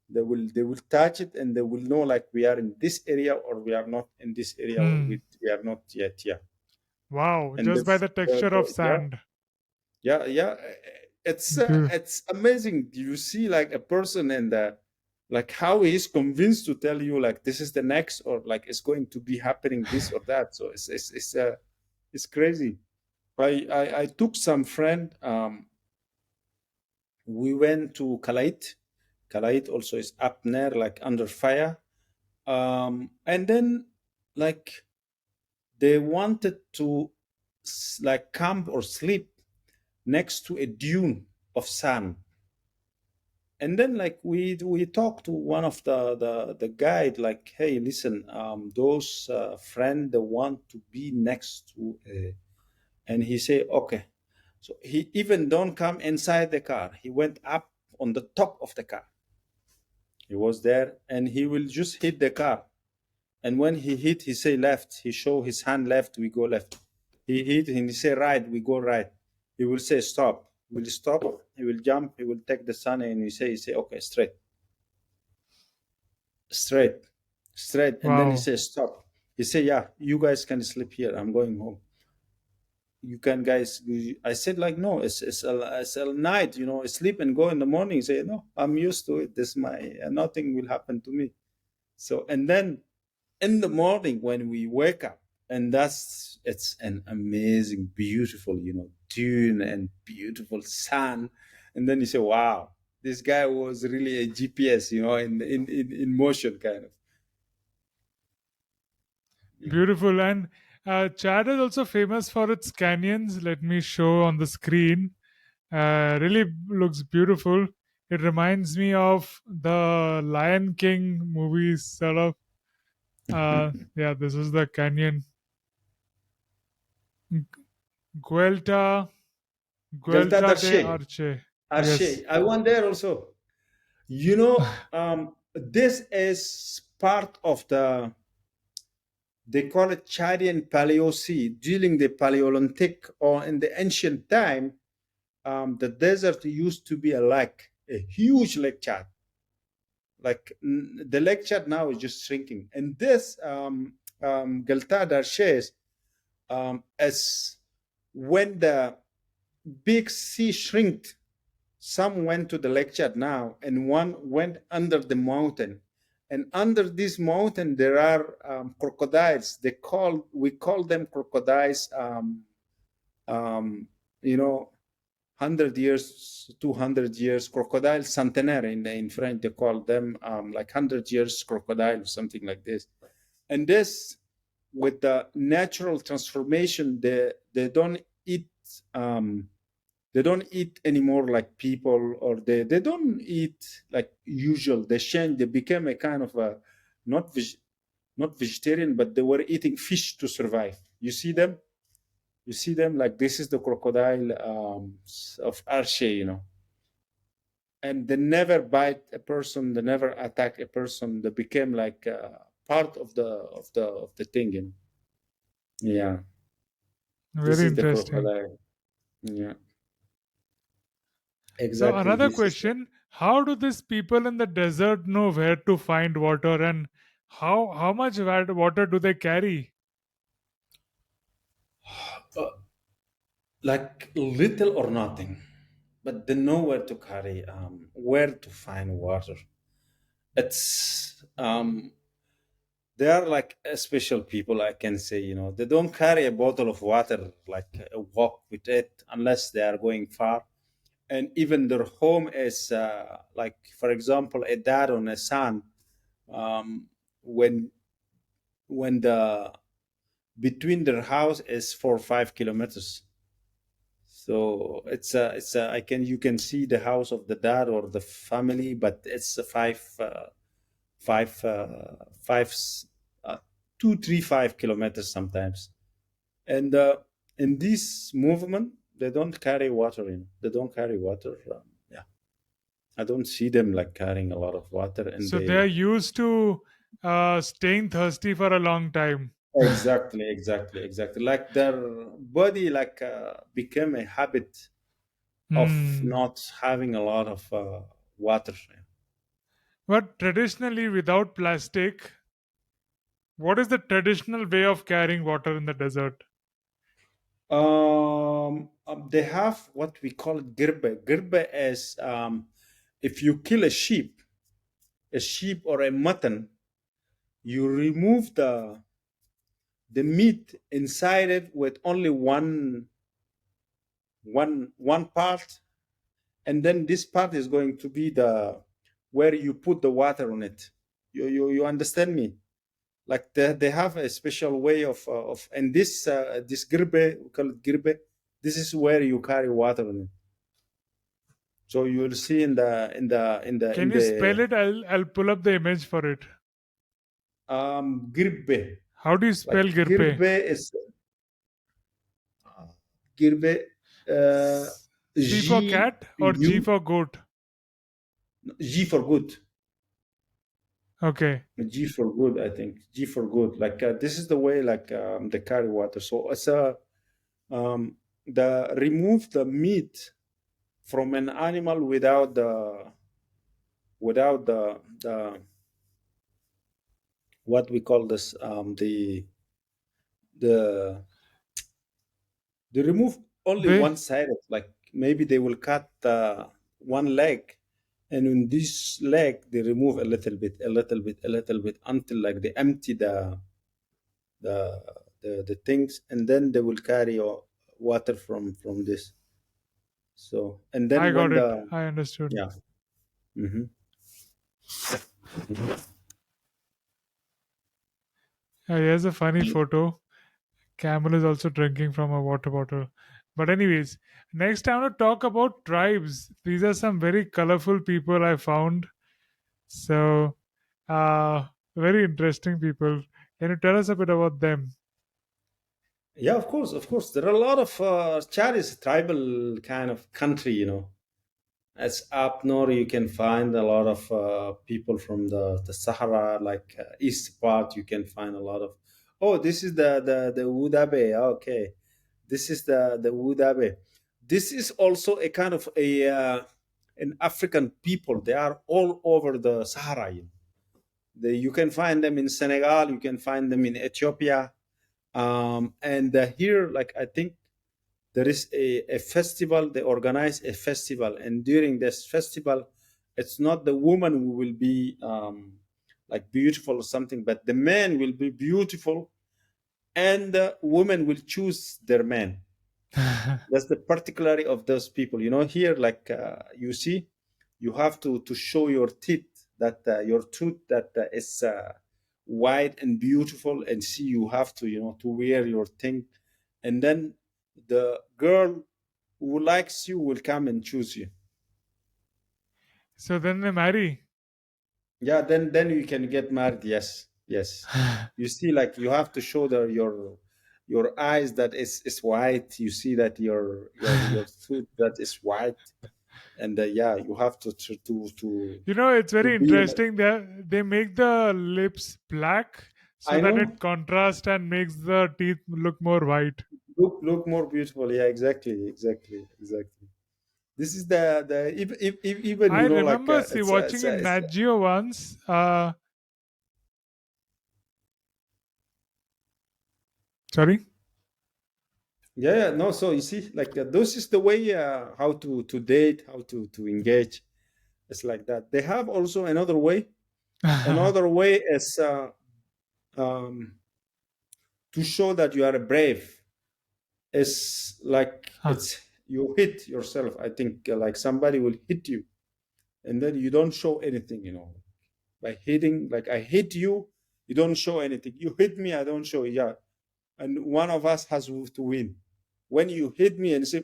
Speaker 6: They will touch it, and they will know, like, we are in this area, or we are not in this area, or
Speaker 1: Hmm.
Speaker 6: we are not yet. Yeah.
Speaker 1: Wow,
Speaker 6: And
Speaker 1: just by the texture of
Speaker 6: yeah,
Speaker 1: sand.
Speaker 6: yeah.
Speaker 1: Beautiful.
Speaker 6: It's amazing. You see, like, a person, and like how he is convinced to tell you, like, this is the next, or like it's going to be happening this or that. So it's crazy. I took some friend. We went to Kalait. Kalait also is up there, like under fire. And then, like, they wanted to like camp or sleep next to a dune of sand. And then, like, we talked to one of the guide, like, hey, listen, those friend, they want to be next to and he say, okay. So he even don't come inside the car, he went up on the top of the car. He was there, and he will just hit the car. And when he hit, he say left. He show his hand left, we go left. He hit and he say right, we go right. He will say stop. Will stop. He will jump. He will take the sun, and he say okay, straight, straight, straight. And then he
Speaker 1: Wow.
Speaker 6: says stop. He say, yeah, you guys can sleep here. I'm going home. You can, guys. I said, like, no, it's a night. Sleep and go in the morning. He say, no, I'm used to it. This my nothing will happen to me. So, and then in the morning when we wake up, and it's an amazing, beautiful, tune and beautiful sun. And then you say, wow, this guy was really a GPS, in motion, kind of. Yeah.
Speaker 1: Beautiful. And Chad is also famous for its canyons. Let me show on the screen. Really looks beautiful. It reminds me of the Lion King movies, sort of. Yeah, this is the canyon. Guelta,
Speaker 6: Galta
Speaker 1: Guelta de
Speaker 6: Darshe,
Speaker 1: Arche.
Speaker 6: Arshe,
Speaker 1: Yes.
Speaker 6: I went there also. This is part of they call it Chadian Paleocene. During the Paleolithic, or in the ancient time, the desert used to be a lake, a huge lake Chad. Like, the lake Chad now is just shrinking. And this Galta Darshes, as when the big sea shrinked, some went to the lake Chad now, and one went under the mountain. And under this mountain, there are crocodiles. We call them crocodiles. Um, you know, 100 years, 200 years crocodile centenaire in French. They call them like 100 years crocodile, something like this. And this, with the natural transformation, they don't eat. They don't eat anymore like people, or they don't eat like usual. They change. They became a kind of a not not vegetarian, but they were eating fish to survive. You see them. You see them, like, this is the crocodile of Arshe. and they never bite a person, they never attack a person. They became like part of the thing. Yeah, this
Speaker 1: Very
Speaker 6: is the
Speaker 1: interesting.
Speaker 6: crocodile. Yeah,
Speaker 1: So
Speaker 6: exactly.
Speaker 1: another
Speaker 6: This is
Speaker 1: question: how do these people in the desert know where to find water, and how much water do they carry?
Speaker 6: uh, like little or nothing, but they know where to carry, where to find water. It's they are like a special people, I can say. They don't carry a bottle of water like walk with it unless they are going far. And even their home is like, for example, a dad and a son. Um, when the between their house is 4 or 5 kilometers. So it's I can you can see the house of the dad or the family, but it's a five, 2, 3, 5 kilometers sometimes. And in this movement, they don't carry water in. They don't carry water. Yeah, I don't see them like carrying a lot of water, and
Speaker 1: So they are
Speaker 6: they
Speaker 1: used to staying thirsty for a long time.
Speaker 6: exactly like their body like became a habit of
Speaker 1: Hmm.
Speaker 6: not having a lot of water.
Speaker 1: But traditionally, without plastic, what is the traditional way of carrying water in the desert?
Speaker 6: They have what we call it girbe. Girbe is if you kill a sheep or a mutton, you remove the meat inside it with only one part, and then this part is going to be the where you put the water on it. You understand me? Like they have a special way of and this girbe, we call it girbe. This is where you carry water on it. So you'll see in the in the in the in
Speaker 1: Can you spell
Speaker 6: the
Speaker 1: it? I'll pull up the image for it.
Speaker 6: girbe.
Speaker 1: How do you spell
Speaker 6: Like
Speaker 1: girpe?
Speaker 6: girbe is girbe, uh,
Speaker 1: C for
Speaker 6: G
Speaker 1: cat or G
Speaker 6: U
Speaker 1: for goat?
Speaker 6: G for good.
Speaker 1: Okay.
Speaker 6: G for good, I think. G for good. Like this is the way like they carry water. So it's a the remove the meat from an animal without the what we call this the they remove only
Speaker 1: They
Speaker 6: one side of, like maybe they will cut one leg, and in this leg they remove a little bit, a little bit, a little bit until like they empty the the things, and then they will carry water from this. So and
Speaker 1: I
Speaker 6: then
Speaker 1: got
Speaker 6: when
Speaker 1: it.
Speaker 6: the
Speaker 1: I understood.
Speaker 6: yeah. Hmm.
Speaker 1: Here's a funny photo. Camel is also drinking from a water bottle. But anyways, next I want to talk about tribes. These are some very colorful people I found. So, very interesting people. Can you tell us a bit about them?
Speaker 6: Yeah, of course. There are a lot of Chad is a tribal kind of country, As up north, you can find a lot of people from the Sahara, like east part. You can find a lot of. Oh, this is the Wudabe. Okay, this is the Wudabe. This is also a kind of a an African people. They are all over the Sahara. You can find them in Senegal. You can find them in Ethiopia. And here, like I think there is a festival. They organize a festival, and during this festival, it's not the woman who will be like beautiful or something, but the man will be beautiful, and the women will choose their man. That's the particularity of those people. Here, like you see, you have to show your teeth, that your tooth that is white and beautiful, and see you have to to wear your thing, and then the girl who likes you will come and choose you.
Speaker 1: So then they marry.
Speaker 6: Yeah, then you can get married. Yes, yes. You see, like you have to show your eyes that is white. You see that your tooth that is white, and you have to
Speaker 1: It's
Speaker 6: to
Speaker 1: very
Speaker 6: be like,
Speaker 1: interesting. They make the lips black so
Speaker 6: I
Speaker 1: that
Speaker 6: know,
Speaker 1: it contrasts and makes the teeth look more white.
Speaker 6: look more beautiful. Yeah, exactly. This is the even
Speaker 1: I
Speaker 6: like
Speaker 1: remember watching
Speaker 6: it's
Speaker 1: in
Speaker 6: it's
Speaker 1: Nat Geo once. Sorry.
Speaker 6: no. So you see, like this is the way how to date, how to engage. It's like that. They have also another way. Another way is um, to show that you are brave. It's like
Speaker 1: Ah,
Speaker 6: it's you hit yourself. I think like somebody will hit you, and then you don't show anything. By hitting, like I hit you, you don't show anything. You hit me, I don't show. Yeah, and one of us has to win. When you hit me and say,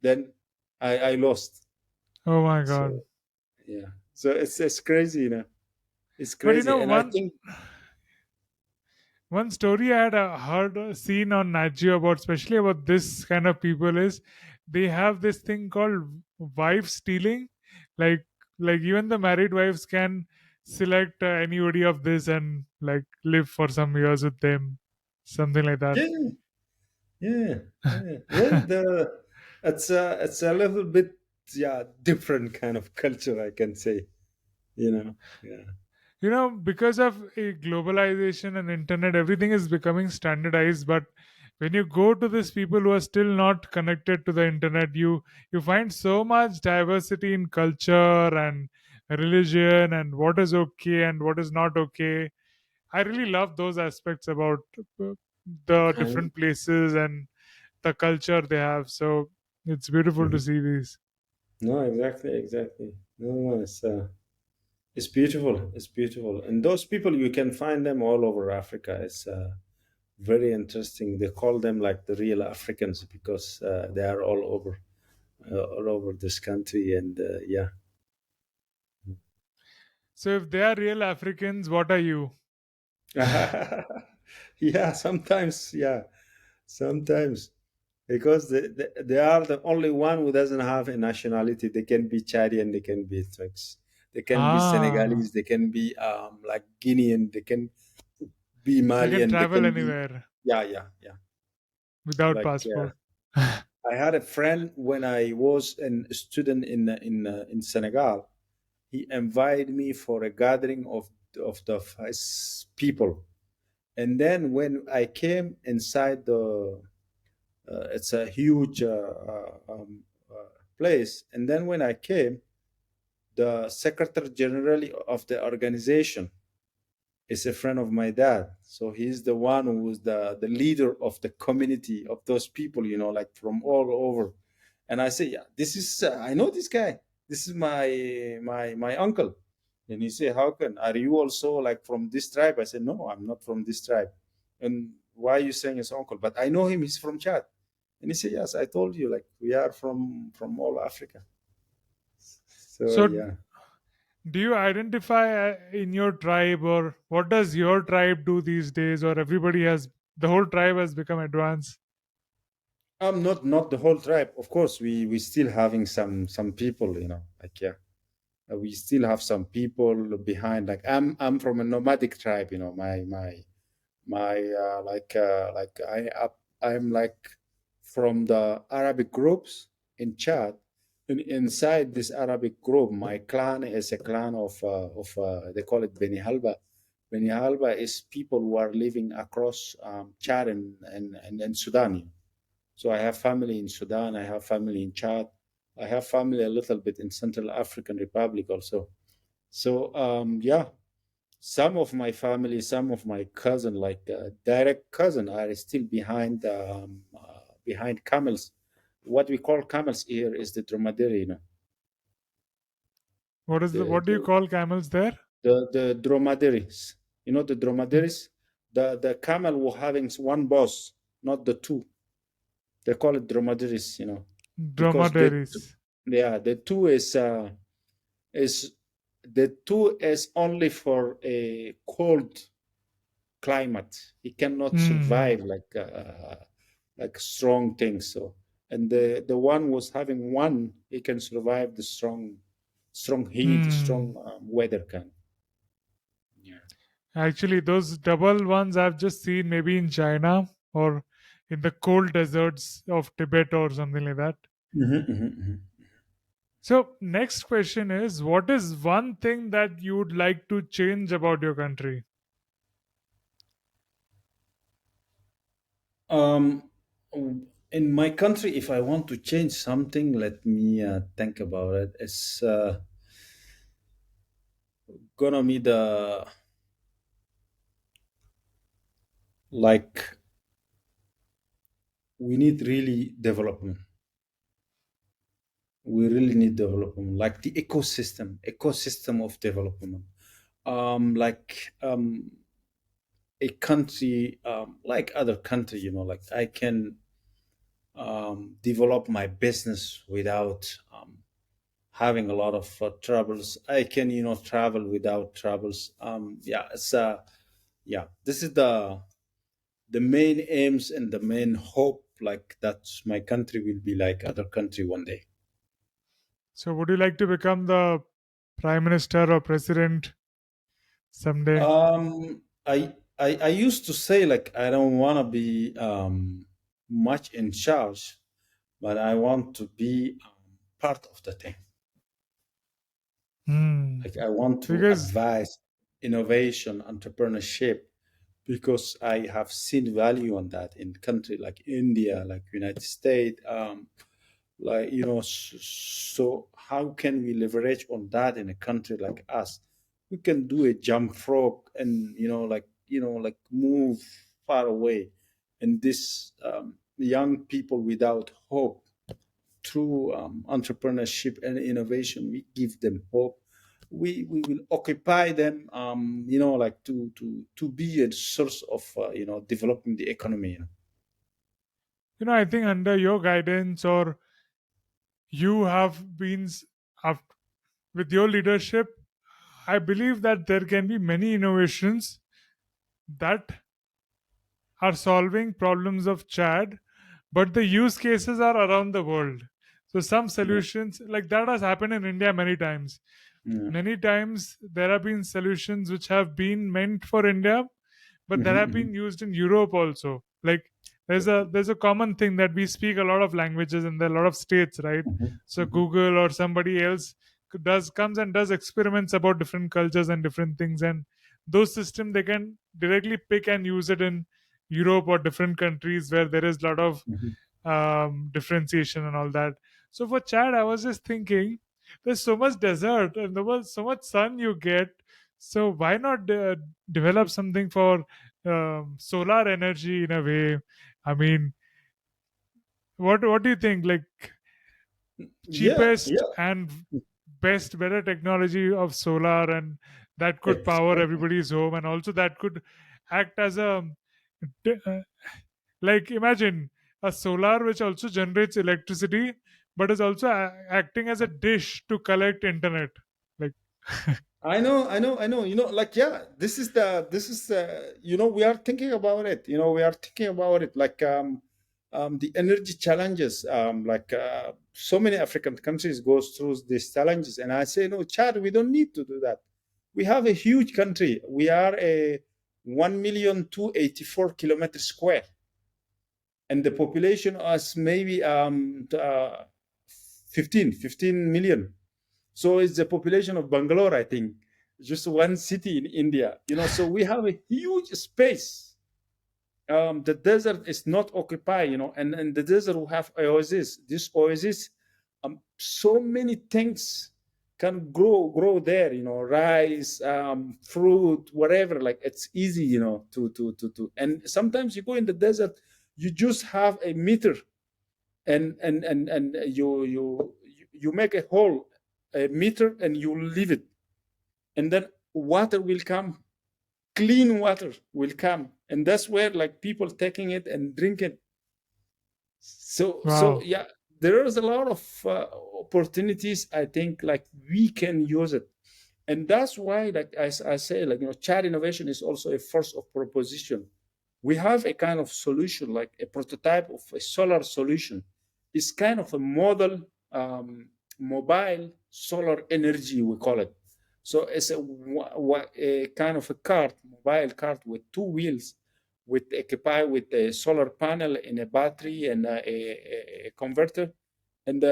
Speaker 6: then I lost.
Speaker 1: oh my God.
Speaker 6: So yeah, so it's crazy. It's
Speaker 1: But
Speaker 6: crazy, and I think
Speaker 1: one story I had heard seen on Nat Geo about, especially about this kind of people, is they have this thing called wife stealing. Like like even the married wives can select anybody of this and like live for some years with them, something like that.
Speaker 6: yeah, well, it's a little bit different kind of culture, I can say. Yeah.
Speaker 1: Because of globalization and internet, everything is becoming standardized. But when you go to these people who are still not connected to the internet, you find so much diversity in culture and religion and what is okay and what is not okay. I really love those aspects about uh, the
Speaker 6: And
Speaker 1: different places and the culture they have. So it's beautiful to
Speaker 6: mhm.
Speaker 1: see these.
Speaker 6: No, exactly. No, it's beautiful. It's beautiful, and those people you can find them all over Africa. It's very interesting. They call them like the real Africans because they are all over this country, and yeah.
Speaker 1: So if they are real Africans, what are you?
Speaker 6: Yeah, sometimes, sometimes, because they are the only one who doesn't have a nationality. They can be Chadian, they can be Turks, they can be
Speaker 1: Ah,
Speaker 6: Senegalese, they can be like Guinean, they can be
Speaker 1: they can
Speaker 6: Malian, they
Speaker 1: travel
Speaker 6: can be,
Speaker 1: anywhere
Speaker 6: yeah.
Speaker 1: without
Speaker 6: Like
Speaker 1: passport.
Speaker 6: I had a friend when I was a student in Senegal. He invited me for a gathering of the people. And then when I came inside it's a huge place. And then when I came, the secretary general of the organization is a friend of my dad. So he's the one who was the leader of the community of those people, like from all over. And I say, yeah, this is, I know this guy. This is my uncle. And he say, how can, are you also like from this tribe? I said, no, I'm not from this tribe. And why are you saying it's uncle? But I know him, he's from Chad. And he said, yes, I told you, like we are from all Africa. So
Speaker 1: So,
Speaker 6: yeah.
Speaker 1: do you identify in your tribe, or what does your tribe do these days? Or the whole tribe has become advanced?
Speaker 6: Not the whole tribe. Of course, we still having some people, like yeah, we still have some people behind. Like I'm from a nomadic tribe, my like I'm like from the Arabic groups in Chad. And inside this Arabic group, my clan is a clan of they call it Beni Halba. Beni Halba is people who are living across Chad and Sudan. So I have family in Sudan, I have family in Chad, I have family a little bit in Central African Republic also. So yeah, some of my family, some of my cousin, like direct cousin, are still behind camels. What we call camels here is the dromedary, the
Speaker 1: What do you
Speaker 6: the
Speaker 1: call camels there?
Speaker 6: the dromedaries. The dromedaries, the camel who having one boss, not the two. They call it dromedaries, because
Speaker 1: Dromedaries.
Speaker 6: the two is the two is only for a cold climate. He cannot
Speaker 1: Hmm.
Speaker 6: survive like strong things. So and the one was having one, it can survive the strong heat, strong weather can. Yeah.
Speaker 1: Actually, those double ones I've just seen maybe in China or in the cold deserts of Tibet or something like that. So, next question is, what is one thing that you would like to change about your country?
Speaker 6: Um, in my country, if I want to change something, let me think about it. It's gonna be the like we need really development. We really need development, like the ecosystem of development. Like a country, like other country, like I can develop my business without having a lot of troubles. I can, travel without troubles. Yeah, yeah. This is the main aims and the main hope, like that my country will be like other country one day.
Speaker 1: So, would you like to become the prime minister or president someday?
Speaker 6: I used to say like I don't want to be much in charge, but I want to be part of the thing.
Speaker 1: Hmm.
Speaker 6: Like I want to
Speaker 1: Because,
Speaker 6: advise innovation, entrepreneurship, because I have seen value on that in country like India, like United States. Like so how can we leverage on that in a country like us? We can do a jump rope and like move far away, and this young people without hope, through entrepreneurship and innovation, we give them hope. We will occupy them, like to be a source of developing the economy.
Speaker 1: I think under your guidance or you have been, af- with your leadership, I believe that there can be many innovations that are solving problems of Chad, but the use cases are around the world. So some
Speaker 6: Yeah.
Speaker 1: solutions like that has happened in India many times.
Speaker 6: Yeah.
Speaker 1: Many times there have been solutions which have been meant for India, but that have
Speaker 6: Mhm,
Speaker 1: been used in Europe also. Like there's a common thing that we speak a lot of languages and there are a lot of states, right?
Speaker 6: mhm,
Speaker 1: So
Speaker 6: mhm,
Speaker 1: Google or somebody else does comes and does experiments about different cultures and different things, and those systems they can directly pick and use it in Europe or different countries where there is a lot of
Speaker 6: mhm,
Speaker 1: differentiation and all that. So for Chad, I was just thinking, there's so much desert and there was so much sun you get. So why not develop something for solar energy in a way? I mean, what do you think? Like
Speaker 6: yeah,
Speaker 1: cheapest
Speaker 6: yeah.
Speaker 1: and best, better technology of solar, and that could power
Speaker 6: Exactly.
Speaker 1: everybody's home, and also that could act as a d- uh, like imagine a solar which also generates electricity but is also acting as a dish to collect internet, like
Speaker 6: I know. Like, yeah, we are thinking about it. We are thinking about it. Like, the energy challenges. Like, so many African countries goes through these challenges, and I say, no, Chad, we don't need to do that. We have a huge country. We are a 1,284 kilometers square, and the population is maybe 15 million. So it's the population of Bangalore, I think, just one city in India. So we have a huge space. The desert is not occupied, and the desert will have oasis. This oasis, so many things can grow there. Rice, fruit, whatever. Like it's easy, to. And sometimes you go in the desert, you just have a meter, and you make a hole, a meter, and you leave it, and then water will come, clean water will come, and that's where like people taking it and drink it. So
Speaker 1: wow.
Speaker 6: yeah, there is a lot of opportunities. I think like we can use it, and that's why, like I say, like chat innovation is also a force of proposition. We have a kind of solution, like a prototype of a solar solution.
Speaker 3: is kind of a model mobile solar energy, we call it. So it's a kind of a cart, mobile cart with two wheels, with occupied with a solar panel and a battery and a converter. And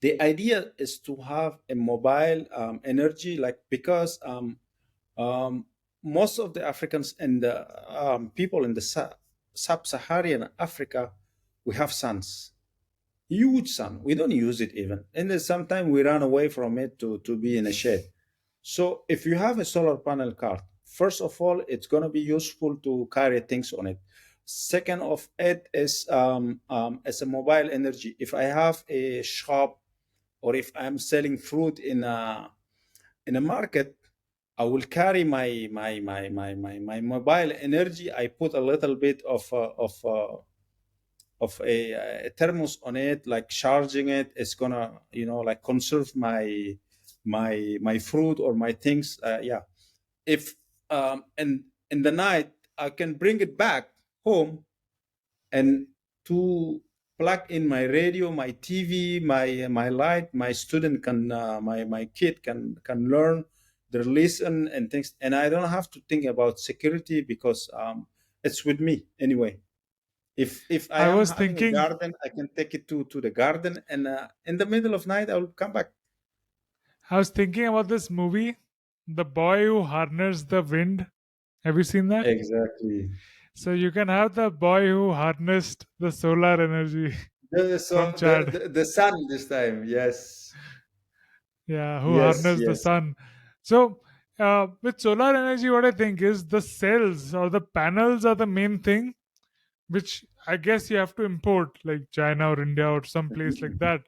Speaker 3: the idea is to have a mobile energy, like because um, most of the Africans and the people in the sub-Saharan Africa, we have suns, huge sun. We don't use it even, and then sometimes we run away from it to be in a shade. So if you have a solar panel card, first of all, it's going to be useful to carry things on it. Second of it is as a mobile energy. If I have a shop or if I'm selling fruit in a market, I will carry my mobile energy. I put a little bit of a thermos on it, like charging it. It's gonna like conserve my fruit or my things. Yeah. If and in the night I can bring it back home and to plug in my radio, my TV, my light. My student can, my kid can learn their lesson and things, and I don't have to think about security because it's with me anyway. If I
Speaker 1: I
Speaker 3: am
Speaker 1: was
Speaker 3: having a
Speaker 1: thinking,
Speaker 3: garden, I can take it to the garden, and in the middle of night I will come back.
Speaker 1: I was thinking about this movie, The Boy Who Harnessed the Wind. Have you seen that?
Speaker 3: Exactly.
Speaker 1: So you can have the boy who harnessed the solar energy from Chad.
Speaker 3: The sun this time. Yes.
Speaker 1: Yeah, who
Speaker 3: Yes.
Speaker 1: harnessed the
Speaker 3: Yes.
Speaker 1: sun. So with solar energy, what I think is the cells or the panels are the main thing, which I guess you have to import, like China or India or some place like that.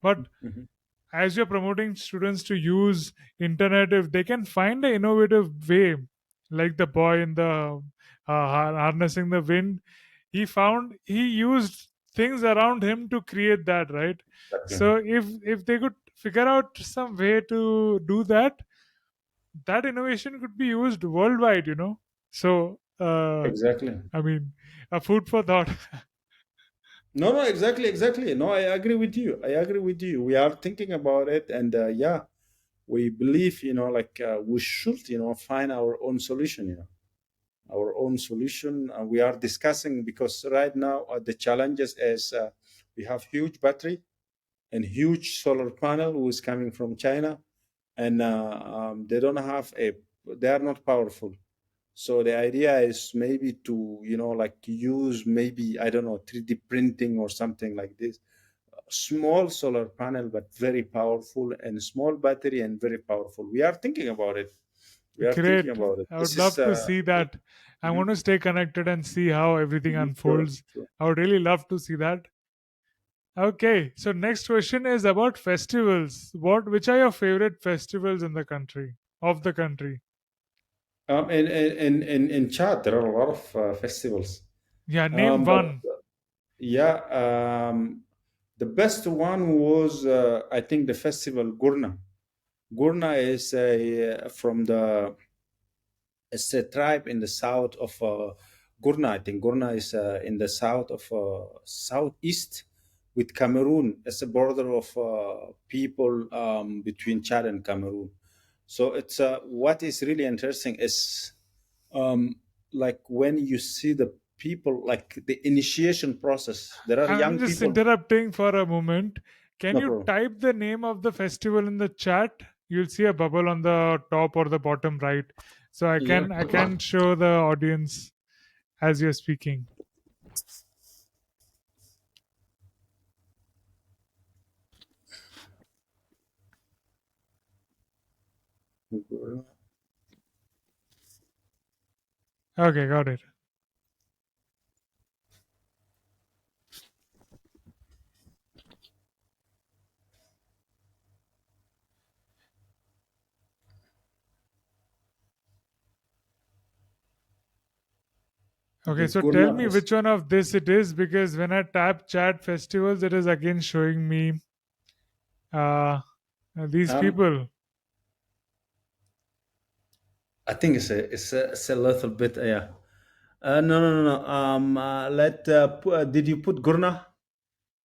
Speaker 1: But
Speaker 3: Mhm.
Speaker 1: as you're promoting students to use internet, if they can find an innovative way, like the boy in the harnessing the wind, he used things around him to create that, right?
Speaker 3: Exactly.
Speaker 1: So if they could figure out some way to do that, that innovation could be used worldwide, so
Speaker 3: Exactly.
Speaker 1: I mean, a food for thought.
Speaker 3: No, no, exactly, exactly. No, I agree with you. I agree with you. We are thinking about it, and yeah, we believe, like we should, find our own solution. Our own solution. We are discussing because right now the challenges is we have huge battery and huge solar panel who is coming from China, and they don't have a. They are not powerful. So the idea is maybe to, like use maybe, I don't know, 3D printing or something like this. Small solar panel, but very powerful, and small battery and very powerful. We are thinking about it. We are thinking
Speaker 1: Great.
Speaker 3: about it.
Speaker 1: I would
Speaker 3: This is,
Speaker 1: love to see that. I
Speaker 3: mhm,
Speaker 1: want to stay connected and see how everything
Speaker 3: sure,
Speaker 1: unfolds.
Speaker 3: sure.
Speaker 1: I would really love to see that. Okay, so next question is about festivals. Which are your favorite festivals in the country? Of the country?
Speaker 3: In Chad, there are a lot of festivals.
Speaker 1: Yeah, name
Speaker 3: But
Speaker 1: one.
Speaker 3: yeah, the best one was, I think, the festival Gurna. Gurna is from the it's a tribe in the south of Gurna. I think Gurna is in the south of southeast with Cameroon. It's a border of people between Chad and Cameroon. So it's what is really interesting is um, like when you see the people, like the initiation process. There are
Speaker 1: I'm
Speaker 3: young
Speaker 1: just
Speaker 3: people.
Speaker 1: interrupting for a moment. Can
Speaker 3: No
Speaker 1: you
Speaker 3: problem.
Speaker 1: type the name of the festival in the chat? You'll see a bubble on the top or the bottom right. So I
Speaker 3: Yeah.
Speaker 1: can show the audience as you're speaking. Okay, got it. Okay,
Speaker 3: The
Speaker 1: so tell
Speaker 3: Gurna
Speaker 1: me which one of this it is, because when I tap chat festivals, it is again showing me uh, these
Speaker 3: um,
Speaker 1: people.
Speaker 3: I think it's a little bit, yeah. No, no, no, no. Did you put Gurna?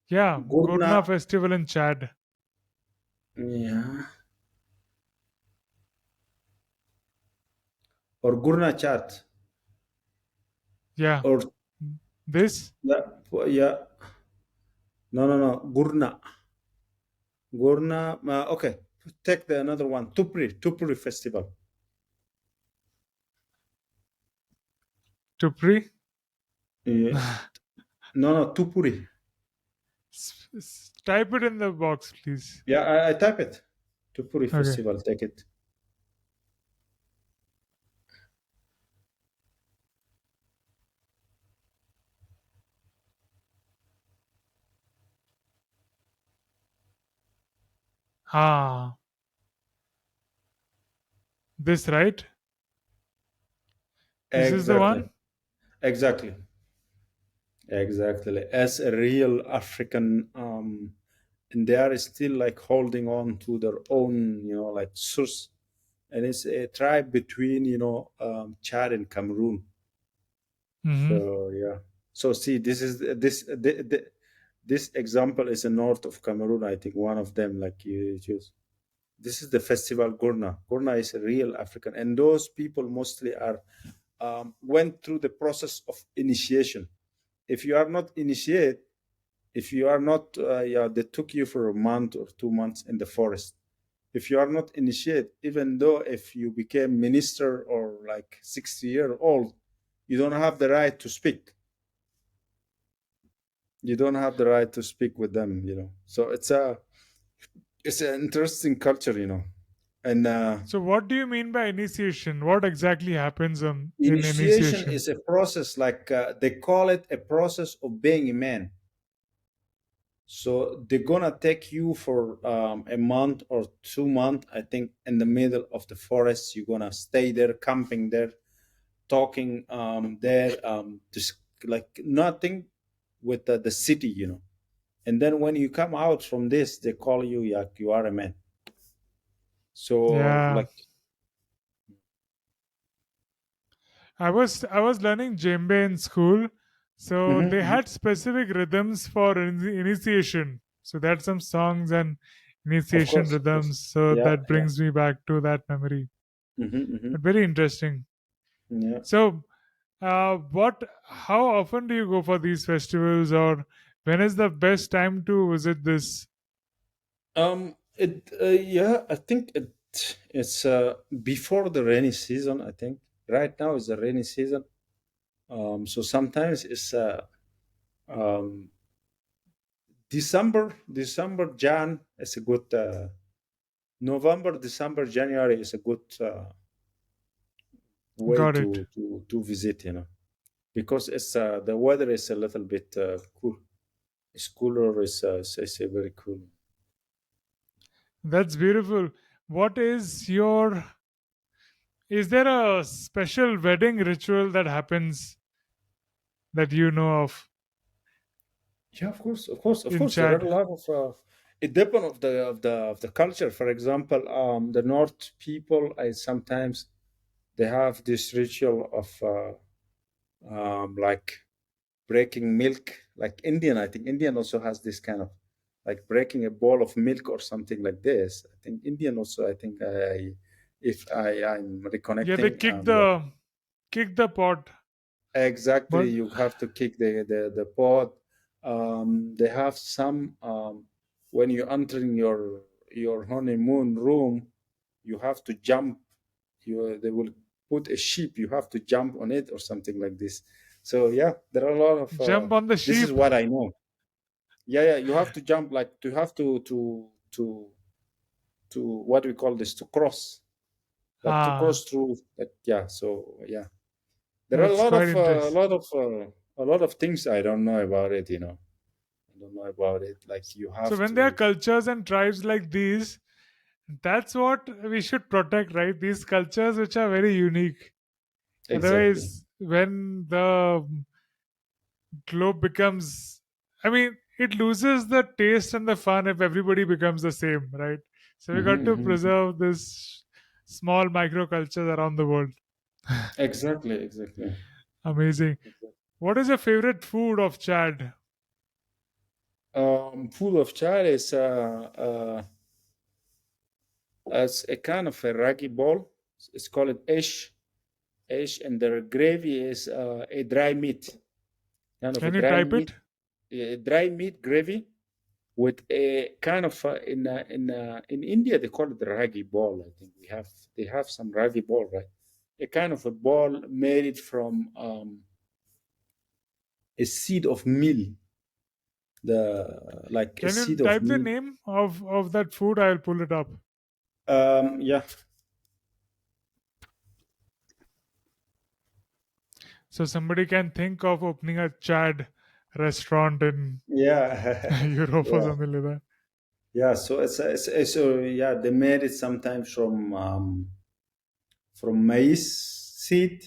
Speaker 1: Yeah,
Speaker 6: Gurna,
Speaker 1: Gurna festival in Chad.
Speaker 6: yeah, or Gurna chat,
Speaker 1: Yeah,
Speaker 6: or
Speaker 1: this
Speaker 6: yeah, yeah, Gurna, Gurna. Okay, take the another one, Tupri festival.
Speaker 1: Tupri.
Speaker 6: Yeah. No, Tupuri.
Speaker 1: Type it in the box, please.
Speaker 6: Yeah, I type it. Tupuri
Speaker 1: Okay.
Speaker 6: festival. Take it.
Speaker 1: Ah, this right? This is the
Speaker 6: Exactly.
Speaker 1: one.
Speaker 6: Exactly. Exactly. As a real African, and they are still like holding on to their own, like source. And it's a tribe between, Chad and Cameroon.
Speaker 1: Mm-hmm.
Speaker 6: So yeah. So see, this example is a north of Cameroon. I think one of them, like you choose. This is the festival Gurna. Gurna is a real African, and those people mostly are went through the process of initiation. If you are not initiated, if you are not, yeah, they took you for a month or 2 months in the forest. If you are not initiated, even though if you became minister or like 60-year old, you don't have the right to speak. You don't have the right to speak with them. So it's an interesting culture. And
Speaker 1: So, what do you mean by initiation? What exactly happens in
Speaker 6: initiation
Speaker 1: initiation?
Speaker 6: is a process, like they call it a process of being a man. So they're gonna take you for a month or 2 months, I think, in the middle of the forest. You're gonna stay there, camping there, talking there, just like nothing with the city. And then when you come out from this, they call you, yeah, you are a man. So
Speaker 1: Yeah,
Speaker 6: like,
Speaker 1: I was learning djembe in school, so
Speaker 6: mhm,
Speaker 1: they
Speaker 6: mhm.
Speaker 1: had specific rhythms for initiation. So that's some songs and
Speaker 6: Of
Speaker 1: initiation
Speaker 6: course, of course,
Speaker 1: rhythms. So
Speaker 6: yeah,
Speaker 1: that
Speaker 6: yeah,
Speaker 1: brings me back to that memory.
Speaker 6: hmm
Speaker 1: But very interesting.
Speaker 6: yeah.
Speaker 1: So, what? How often do you go for these festivals, or when is the best time to visit this?
Speaker 6: Yeah, I think it's before the rainy season. I think right now is the rainy season. So sometimes it's um, December, Jan is a good. November, December, January is a good way
Speaker 1: Got it.
Speaker 6: to visit. Because it's the weather is a little bit cool. It's cooler. It's very cool.
Speaker 1: That's beautiful. What is your? Is there a special wedding ritual that happens that you know of
Speaker 6: Yeah, of course, of course, of
Speaker 1: in
Speaker 6: course. There are a
Speaker 1: Chad?
Speaker 6: lot of. It depends of the culture. For example, the North people, I sometimes they have this ritual of like breaking milk, like Indian. I think Indian also has this kind of like breaking a bowl of milk or something like this. I think Indian also. I think if I'm
Speaker 1: Yeah, they
Speaker 6: reconnecting,
Speaker 1: kick
Speaker 6: yeah.
Speaker 1: the pot.
Speaker 6: Exactly,
Speaker 1: But
Speaker 6: you have to kick the pot. They have some when you entering your honeymoon room, you have to jump. They will put a sheep. You have to jump on it or something like this. So yeah, there are a lot of.
Speaker 1: jump on the
Speaker 6: This is
Speaker 1: sheep.
Speaker 6: what I know. Yeah, yeah, you have to jump, like to have to what we call this, to cross, like to
Speaker 1: Ah,
Speaker 6: cross through. That, yeah. So yeah. There are a
Speaker 1: that's
Speaker 6: lot
Speaker 1: quite
Speaker 6: of
Speaker 1: interesting.
Speaker 6: a lot of things I don't know about it. I don't know about it. Like you
Speaker 1: So
Speaker 6: have
Speaker 1: when there are
Speaker 6: to.
Speaker 1: cultures and tribes like these, that's what we should protect, right? These cultures which are very unique.
Speaker 6: Exactly.
Speaker 1: Otherwise, when the globe becomes, I mean, it loses the taste and the fun if everybody becomes the same, right? So we got to
Speaker 6: Mhm.
Speaker 1: preserve this small microcultures around the world.
Speaker 6: Exactly. Exactly.
Speaker 1: Amazing. What is your favorite food of Chad?
Speaker 3: Food of Chad is as a kind of a ragi ball. It's called ish, and the gravy is a dry meat, kind of a
Speaker 1: Can you
Speaker 3: dry
Speaker 1: type
Speaker 3: meat,
Speaker 1: it?
Speaker 3: a dry meat gravy with a kind of in India they call it the ragi ball. I think they have some ragi ball, right? A kind of a ball made from a seed of meal, the like a
Speaker 1: Can you
Speaker 3: seed of
Speaker 1: type the
Speaker 3: meal.
Speaker 1: name of that food? I'll pull it up.
Speaker 3: Yeah.
Speaker 1: So somebody can think of opening a Chad restaurant in
Speaker 3: Yeah.
Speaker 1: Europe or
Speaker 3: Yeah.
Speaker 1: something like that.
Speaker 3: Yeah, so so yeah, they made it sometimes from maize seed,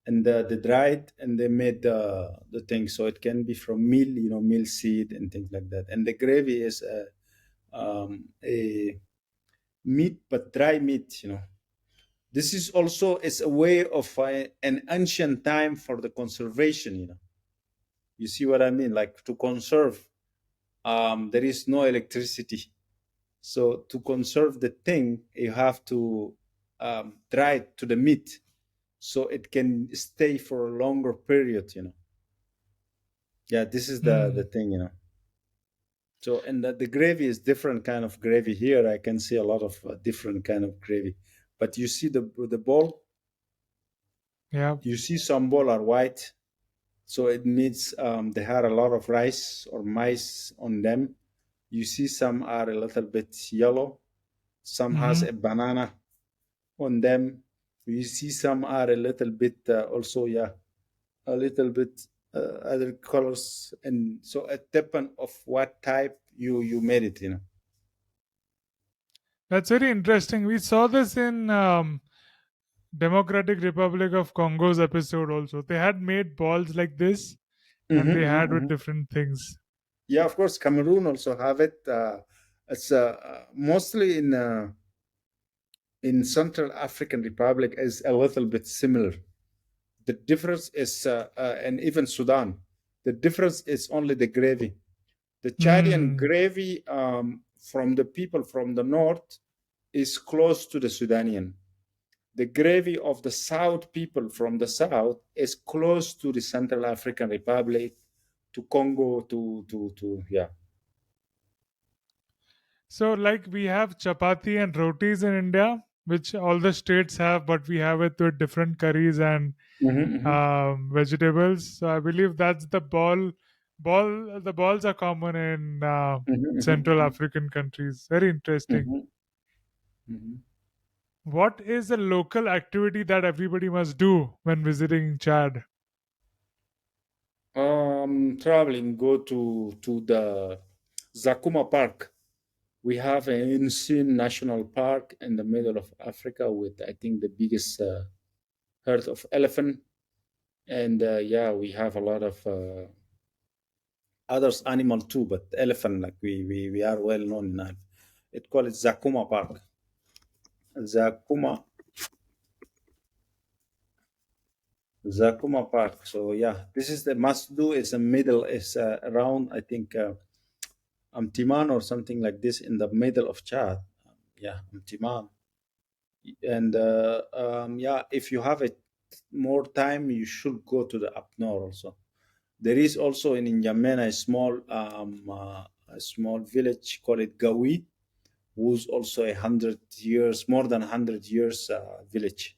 Speaker 3: and the dried, and they made the thing, so it can be from meal, meal seed and things like that. And the gravy is a meat, but dry meat. This is also is a way of an ancient time for the conservation. You see what I mean? Like to conserve. There is no electricity. So to conserve the thing, you have to dry it to the meat, so it can stay for a longer period. Yeah, this is the thing. So, and the gravy is different kind of gravy. Here I can see a lot of different kind of gravy, but you see the bowl.
Speaker 1: Yeah.
Speaker 3: You see some bowl are white, so it means they had a lot of rice or maize on them. You see some are a little bit yellow. Some has
Speaker 1: Hmm.
Speaker 3: a banana on them. You see some are a little bit also, yeah, a little bit other colors, and so it depends of what type you made it.
Speaker 1: That's very interesting. We saw this in Democratic Republic of Congo's episode also. They had made balls like this and they had with
Speaker 3: Mhm.
Speaker 1: different things.
Speaker 3: Yeah, of course, Cameroon also have it. It's mostly in Central African Republic is a little bit similar. The difference is, and even Sudan, the difference is only the gravy. The Chadian
Speaker 1: Hmm.
Speaker 3: gravy from the people from the north is close to the Sudanian. The gravy of the South people from the South is close to the Central African Republic, to Congo, to yeah.
Speaker 1: So, like we have chapati and rotis in India, which all the states have, but we have it with different curries and
Speaker 3: Mm-hmm,
Speaker 1: vegetables. So, I believe that's the ball. The balls are common in Central
Speaker 3: mm-hmm,
Speaker 1: African countries. Very interesting.
Speaker 3: mm-hmm, mm-hmm.
Speaker 1: What is a local activity that everybody must do when visiting Chad?
Speaker 3: Traveling, go to the Zakuma Park. We have an insane national park in the middle of Africa with, I think, the biggest herd of elephant. And yeah, we have a lot of others animal too, but elephant, like we are well known in that. It called it Zakuma Park. Zakuma Zakuma Park. So yeah, this is the must do. Is a middle is around, I think, Amtiman or something like this, in the middle of Chad. Yeah, Amtiman. And yeah, if you have it more time, you should go to the up north also. There is also in N'Djamena a small village called it Gawi, who's also 100 years, more than 100 years village.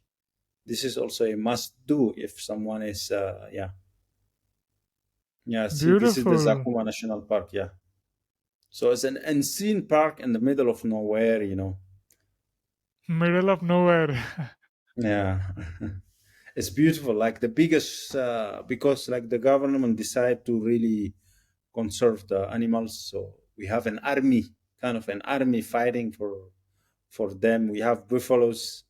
Speaker 3: This is also a must do if someone is yeah. See, this is the
Speaker 1: Beautiful.
Speaker 3: Zakuma National Park. Yeah, so it's an unseen park in the middle of nowhere.
Speaker 1: Middle of nowhere.
Speaker 3: Yeah. It's beautiful, like the biggest because like the government decide to really conserve the animals, so we have an army, kind of an army fighting for them. We have buffaloes,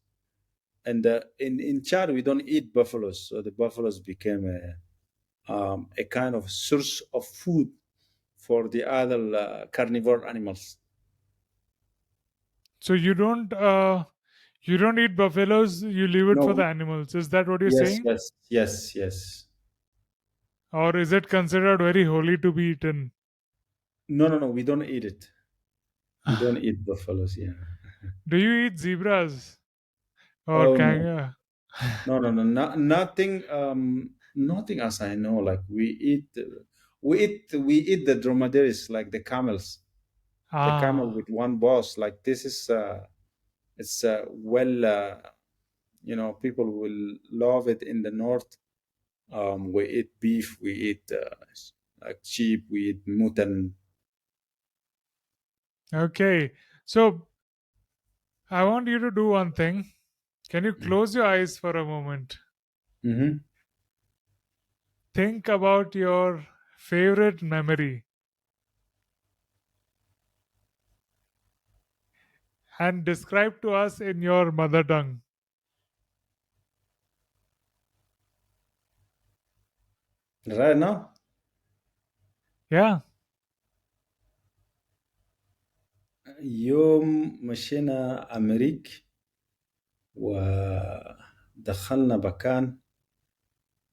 Speaker 3: and in Chad we don't eat buffaloes, so the buffaloes became a kind of source of food for the other carnivore animals.
Speaker 1: So you don't eat buffaloes, you leave it for the
Speaker 3: No.
Speaker 1: animals. Is that what you're
Speaker 3: Yes,
Speaker 1: saying?
Speaker 3: yes, yes, yes.
Speaker 1: Or is it considered very holy to be eaten?
Speaker 6: No. We don't eat it. We don't eat buffaloes. Yeah.
Speaker 1: Do you eat zebras or
Speaker 6: Oh no.
Speaker 1: kangaroo?
Speaker 6: Nothing. Nothing as I know. Like we eat the dromedaries, like the camels. The camel
Speaker 1: Ah,
Speaker 6: with one boss. Like this is it's well. People will love it in the north. We eat beef. We eat like sheep. We eat mutton.
Speaker 1: okay. So I want you to do one thing. Can you close your eyes for a moment?
Speaker 6: Mm-hmm.
Speaker 1: Think about your favorite memory and describe to us in your mother tongue.
Speaker 6: Right now,
Speaker 1: Yeah.
Speaker 6: يوم مشينا أمريك ودخلنا مكان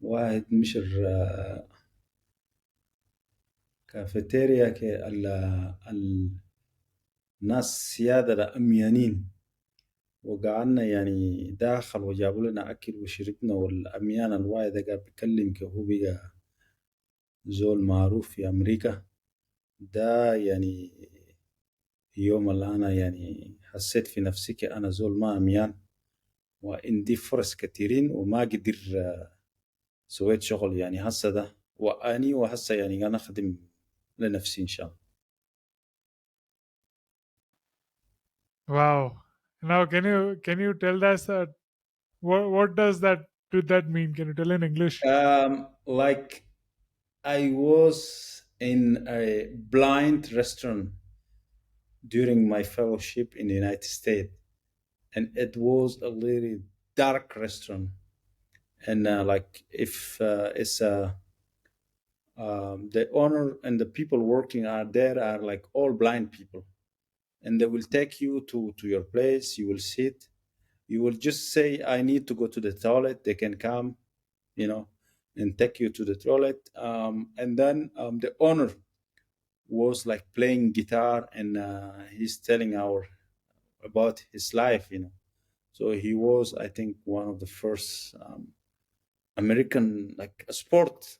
Speaker 6: واحد مشر كافيتيريا الناس سيادة أميانين وقعدنا يعني داخل وجابوا لنا أكل وشربنا والأميان الواحد ده قاعد بيتكلم كهو بقى زول معروف في أمريكا ده يعني يوم اللي أنا يعني حسيت في نفسي كأنا زول ما أميان وعندي فرص كثيرين وما قدر سويت شغل يعني هسه ده وأني وهسه يعني أنا أخدم لنفسي إن شاء الله.
Speaker 1: Wow. Now can you tell us what does that mean? Can you tell in English?
Speaker 6: Like I was in a blind restaurant during my fellowship in the United States, and it was a really dark restaurant. And like if it's the owner and the people working are there are like all blind people, and they will take you to your place. You will sit. You will just say, "I need to go to the toilet." They can come, you know, and take you to the toilet. And then the owner was like playing guitar, and he's telling our about his life. So he was, I think, one of the first American like a sport.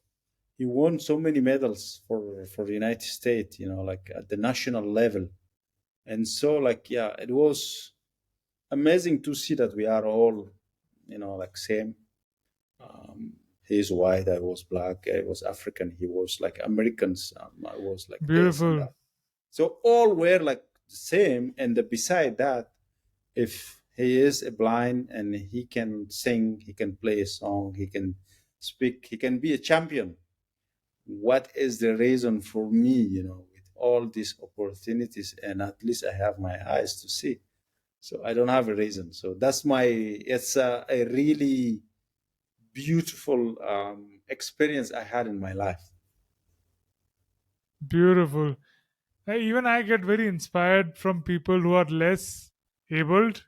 Speaker 6: He won so many medals for the United States, like at the national level. And so, like, yeah, it was amazing to see that we are all, like same. He's white, I was black, I was African, he was like Americans, I was like this and
Speaker 1: Beautiful.
Speaker 6: that. So all were like the same. And beside that, if he is a blind and he can sing, he can play a song, he can speak, he can be a champion. What is the reason for me, with all these opportunities, and at least I have my eyes to see. So I don't have a reason. So it's a really beautiful experience I had in my life.
Speaker 1: Beautiful. Even I get very inspired from people who are less abled,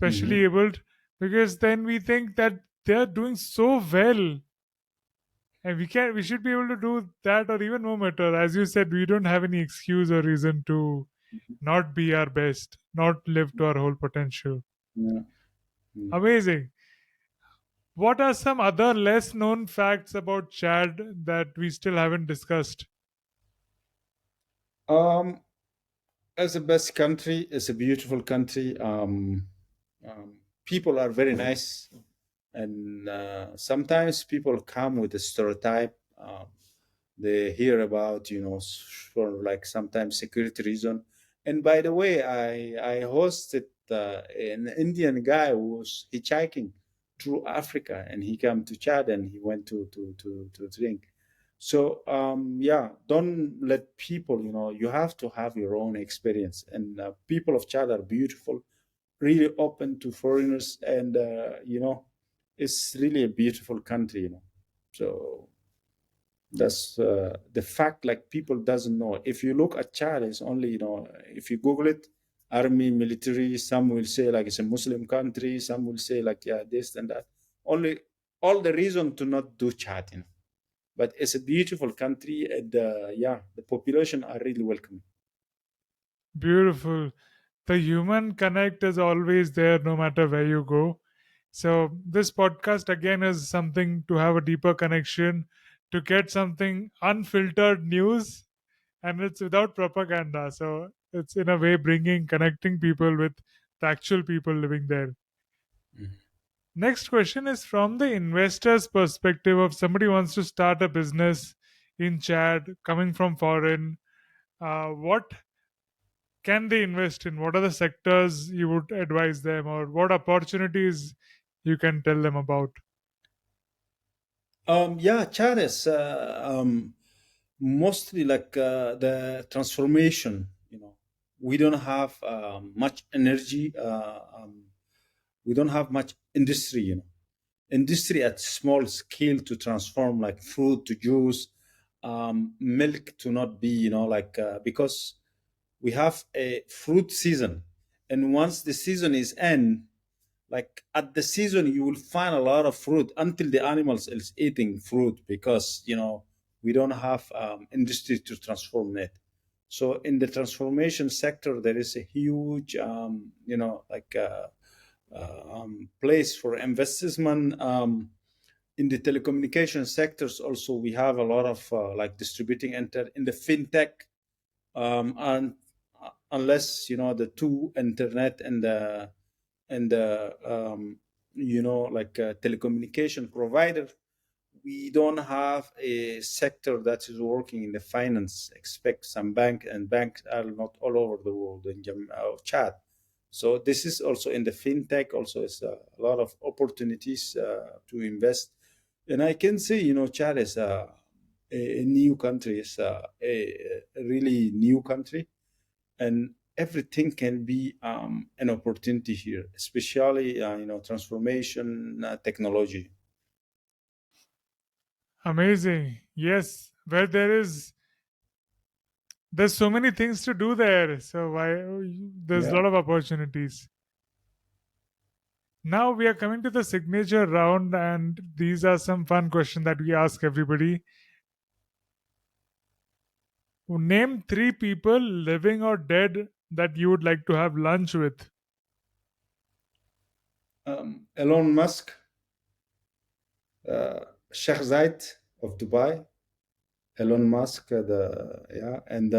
Speaker 6: Hmm.
Speaker 1: especially abled, because then we think that they're doing so well, and we should be able to do that or even more better. As you said, we don't have any excuse or reason to not be our best, not live to our whole potential.
Speaker 6: Yeah. Mm.
Speaker 1: Amazing. What are some other less known facts about Chad that we still haven't discussed?
Speaker 6: Um, it's the best country. It's a beautiful country. People are very nice, and sometimes people come with a stereotype. They hear about, for like sometimes security reason. And by the way, I hosted an Indian guy who was hitchhiking through Africa, and he came to Chad and he went to drink. So yeah, don't let people, you have to have your own experience. And people of Chad are beautiful, really open to foreigners, and it's really a beautiful country. So that's the fact, like people doesn't know. If you look at Chad, it's only, if you Google it, army, military, some will say like it's a Muslim country, some will say like, yeah, this and that. Only all the reason to not do Chad.
Speaker 3: But it's a beautiful country, and yeah, the population are really welcoming.
Speaker 1: Beautiful. The human connect is always there no matter where you go. So, this podcast again is something to have a deeper connection, to get something unfiltered news, and it's without propaganda. So, it's in a way connecting people with the actual people living there.
Speaker 3: Mhm.
Speaker 1: Next question is from the investor's perspective of somebody wants to start a business in Chad, coming from foreign. What can they invest in? What are the sectors you would advise them, or what opportunities you can tell them about?
Speaker 6: Yeah, Chad is mostly like the transformation. We don't have much energy. We don't have much industry. Industry at small scale to transform like fruit to juice, milk to not be, like because we have a fruit season, and once the season is end, like at the season you will find a lot of fruit until the animals is eating fruit because we don't have industry to transform it. So in the transformation sector there is a huge place for investment. In the telecommunication sectors also we have a lot of like distributing enter in the fintech, and unless the two internet and like a telecommunication provider, we don't have a sector that is working in the finance. Expect some banks are not all over the world in Chad. So this is also in the fintech. Also, is a lot of opportunities to invest. And I can say, Chad is a new country. It's a really new country, and everything can be an opportunity here, especially transformation technology.
Speaker 1: Amazing. Yes, where there's so many things to do there. So why there's a
Speaker 6: Yeah.
Speaker 1: lot of opportunities. Now we are coming to the signature round, and these are some fun questions that we ask everybody. Name three people, living or dead, that you would like to have lunch with.
Speaker 6: Elon Musk, Sheikh Zayed of Dubai, Elon Musk, the yeah, and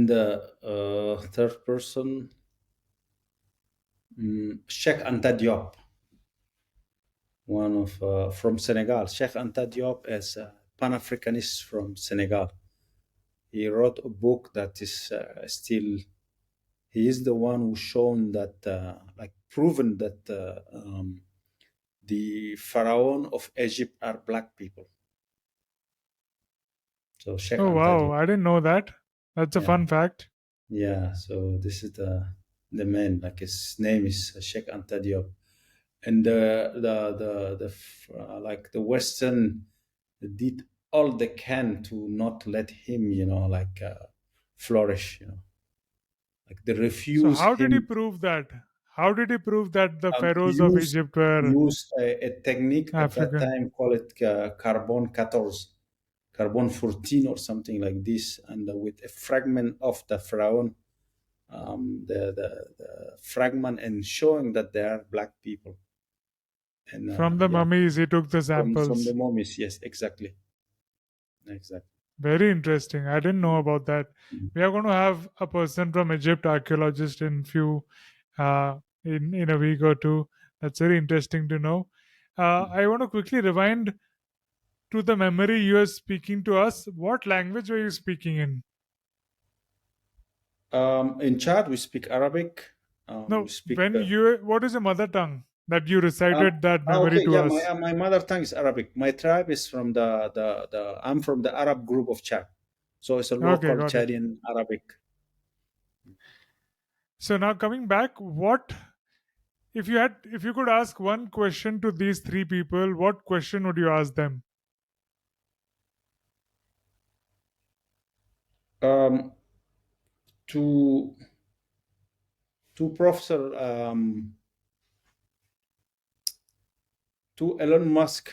Speaker 6: the third person, Sheikh Anta Diop, one of from Senegal. Sheikh Anta Diop is a Pan-Africanist from Senegal. He wrote a book that is still. He is the one who shown that, like, proven that the pharaoh of Egypt are black people. So Sheikh
Speaker 1: Oh
Speaker 6: Anta
Speaker 1: wow,
Speaker 6: Diop.
Speaker 1: I didn't know that. That's a
Speaker 6: Yeah,
Speaker 1: fun fact.
Speaker 6: yeah. So this is the man. Like his name is Sheikh Anta Diop, and like the Western did all they can to not let him, like flourish. Like they
Speaker 1: So
Speaker 6: refuse
Speaker 1: how did he
Speaker 6: him.
Speaker 1: prove that? How did he prove that the
Speaker 6: He
Speaker 1: pharaohs of
Speaker 6: used
Speaker 1: Egypt were
Speaker 6: used a technique at that
Speaker 1: African?
Speaker 6: time called it carbon 14, carbon 14 or something like this, and with a fragment of the pharaoh, the fragment, and showing that they are black people. And
Speaker 1: From the
Speaker 6: yeah,
Speaker 1: mummies, he took the
Speaker 6: from the
Speaker 1: samples.
Speaker 6: mummies, yes, exactly, exactly.
Speaker 1: Very interesting. I didn't know about that.
Speaker 6: Mhm.
Speaker 1: We are going to have a person from Egypt, archaeologist, in few in a week or two. That's very interesting to know. I want to quickly rewind to the memory you were speaking to us. What language were you speaking in?
Speaker 6: In Chad, we speak Arabic. We
Speaker 1: No,
Speaker 6: speak.
Speaker 1: when you what is your mother tongue that you recited that memory
Speaker 6: Okay,
Speaker 1: to
Speaker 6: yeah,
Speaker 1: us?
Speaker 6: my mother tongue is Arabic. My tribe is from the I'm from the Arab group of Chad, so it's a
Speaker 1: Okay,
Speaker 6: local
Speaker 1: got it.
Speaker 6: Chadian Arabic.
Speaker 1: So now coming back, what if you could ask one question to these three people, what question would you ask them?
Speaker 6: Um, to Professor to Elon Musk,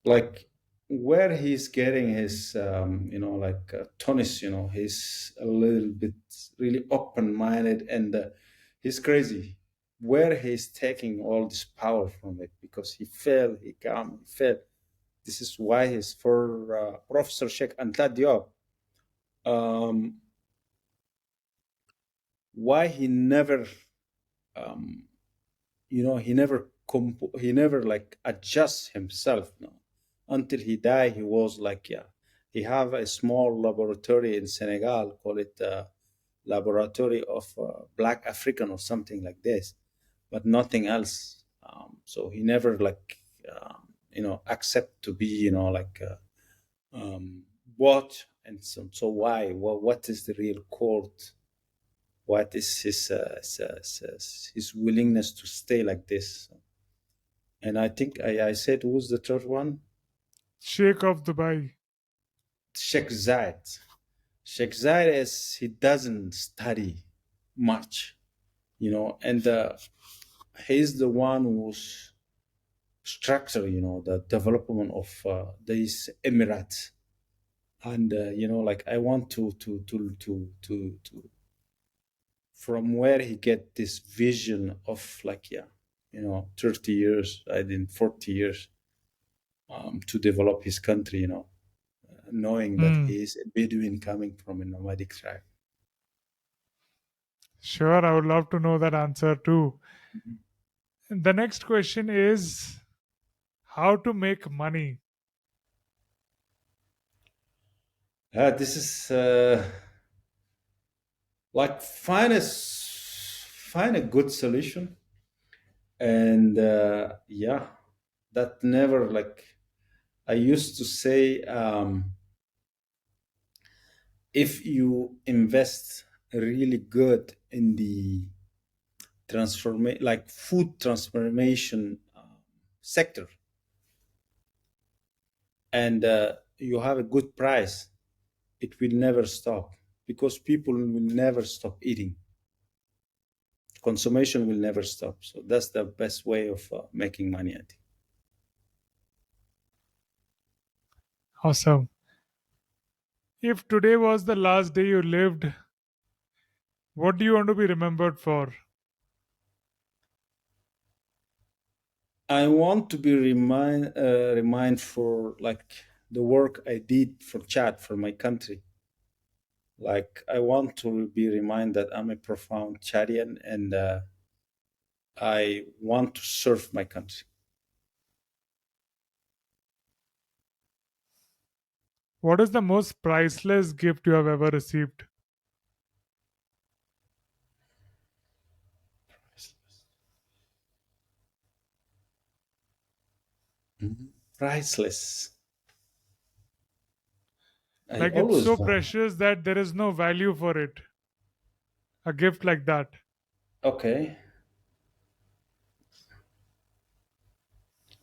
Speaker 6: like where he's getting his, Tonis, he's a little bit really open-minded, and he's crazy. Where he's taking all this power from it, because he failed, he come, he failed. This is why he's for Professor Sheikh Anta Diop. Why he never, um, he never like adjusts himself. No, until he died, he was like, yeah, he have a small laboratory in Senegal, call it laboratory of Black African or something like this, but nothing else. So he never like, accept to be, what, and so why? What is the real court? What is his willingness to stay like this? And I think I said, who's the third one?
Speaker 1: Sheikh of Dubai.
Speaker 6: Sheikh Zayed. Sheikh Zayed is, he doesn't study much, and he's the one who's structure, the development of these Emirates. And like I want to from where he get this vision of like, 30 years, I think 40 years, to develop his country, knowing that
Speaker 1: Hmm.
Speaker 6: he is a Bedouin coming from a nomadic tribe.
Speaker 1: Sure, I would love to know that answer too. The next question is how to make money.
Speaker 6: This is like find a good solution, and that never like, I used to say, if you invest really good in the like food transformation sector, and you have a good price, it will never stop, because people will never stop eating. Consumption will never stop. So that's the best way of making money, I think.
Speaker 1: Awesome. If today was the last day you lived, what do you want to be remembered for?
Speaker 6: I want to be remind for like the work I did for Chad, for my country. Like I want to be reminded that I'm a profound Chadian, and I want to serve my country.
Speaker 1: What is the most priceless gift you have ever received?
Speaker 6: Priceless. I
Speaker 1: Like it's
Speaker 6: always
Speaker 1: so
Speaker 6: want.
Speaker 1: precious that there is no value for it. A gift like that.
Speaker 6: Okay.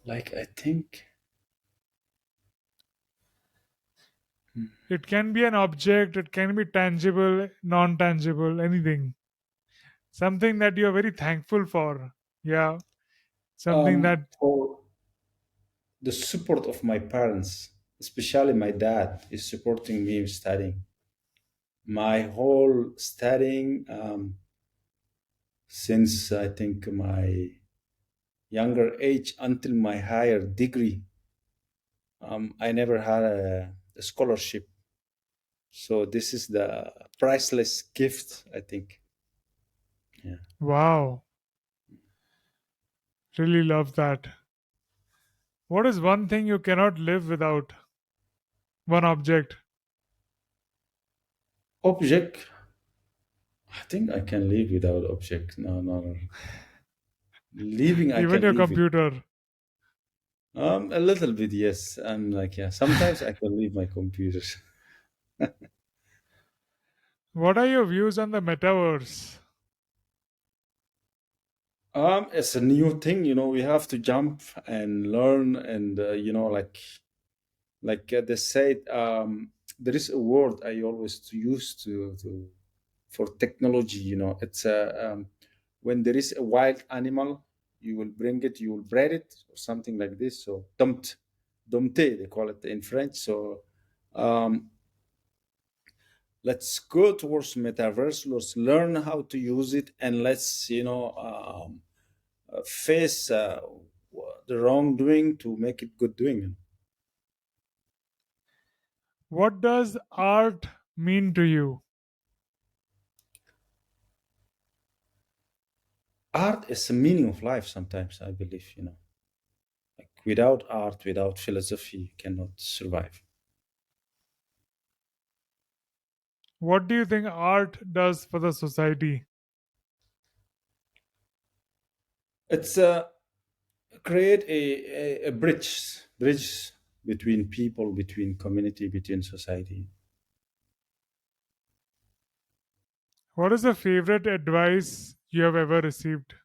Speaker 6: Like I think.
Speaker 1: It can be an object, it can be tangible, non tangible, anything. Something that you're very thankful for. Yeah. Something that,
Speaker 6: For the support of my parents, especially my dad, is supporting me studying. My whole studying, since I think my younger age until my higher degree, I never had a scholarship. So this is the priceless gift, I think. Yeah.
Speaker 1: wow, really love that. What is one thing you cannot live without? One object.
Speaker 6: Object. I think I can live without object. No, no, no. Living, I
Speaker 1: Even
Speaker 6: can
Speaker 1: your
Speaker 6: live with.
Speaker 1: computer.
Speaker 6: A little bit, yes. And like, yeah, sometimes I can leave my computer.
Speaker 1: What are your views on the metaverse?
Speaker 6: It's a new thing, we have to jump and learn, and they said, there is a word I always use to for technology. It's when there is a wild animal, you will bring it, you will bread it or something like this. So dompte, they call it in French. So um, let's go towards metaverse. Let's learn how to use it, and let's face the wrongdoing to make it good doing.
Speaker 1: What does art mean to you?
Speaker 6: Art is the meaning of life. Sometimes I believe, like without art, without philosophy, you cannot survive.
Speaker 1: What do you think art does for the society?
Speaker 6: It's create a bridge between people, between community, between society.
Speaker 1: What is the favorite advice you have ever received?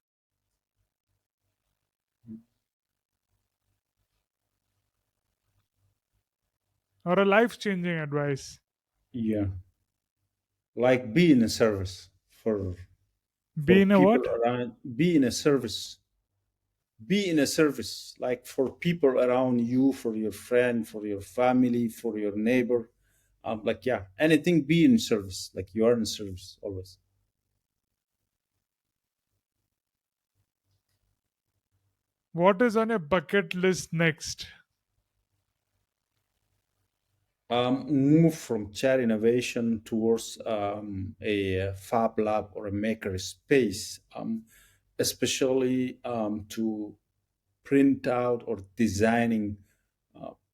Speaker 1: Or a life changing advice?
Speaker 6: Yeah, like be in a service for
Speaker 1: Be in a
Speaker 6: people
Speaker 1: what?
Speaker 6: around. Be in a service, like for people around you, for your friend, for your family, for your neighbor. Like yeah, anything, be in service, like you are in service always.
Speaker 1: What is on your bucket list next?
Speaker 6: Move from chat innovation towards a fab lab or a maker space, especially to print out or designing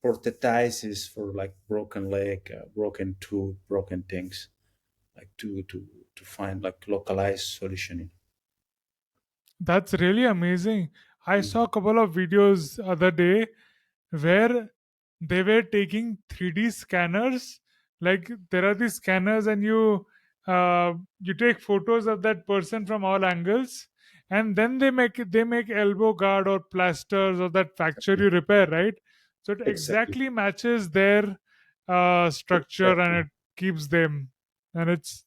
Speaker 6: prototypes for like broken leg, broken tooth, broken things, like to find like localized solutioning.
Speaker 1: That's really amazing. I saw a
Speaker 6: Mhm.
Speaker 1: couple of videos other day where they were taking 3D scanners. Like there are these scanners, and you take photos of that person from all angles, and then they make elbow guard or plasters of that fracture
Speaker 6: Exactly.
Speaker 1: you repair, right? So it
Speaker 6: Exactly.
Speaker 1: exactly matches their structure, and
Speaker 6: Exactly.
Speaker 1: it keeps them, and it's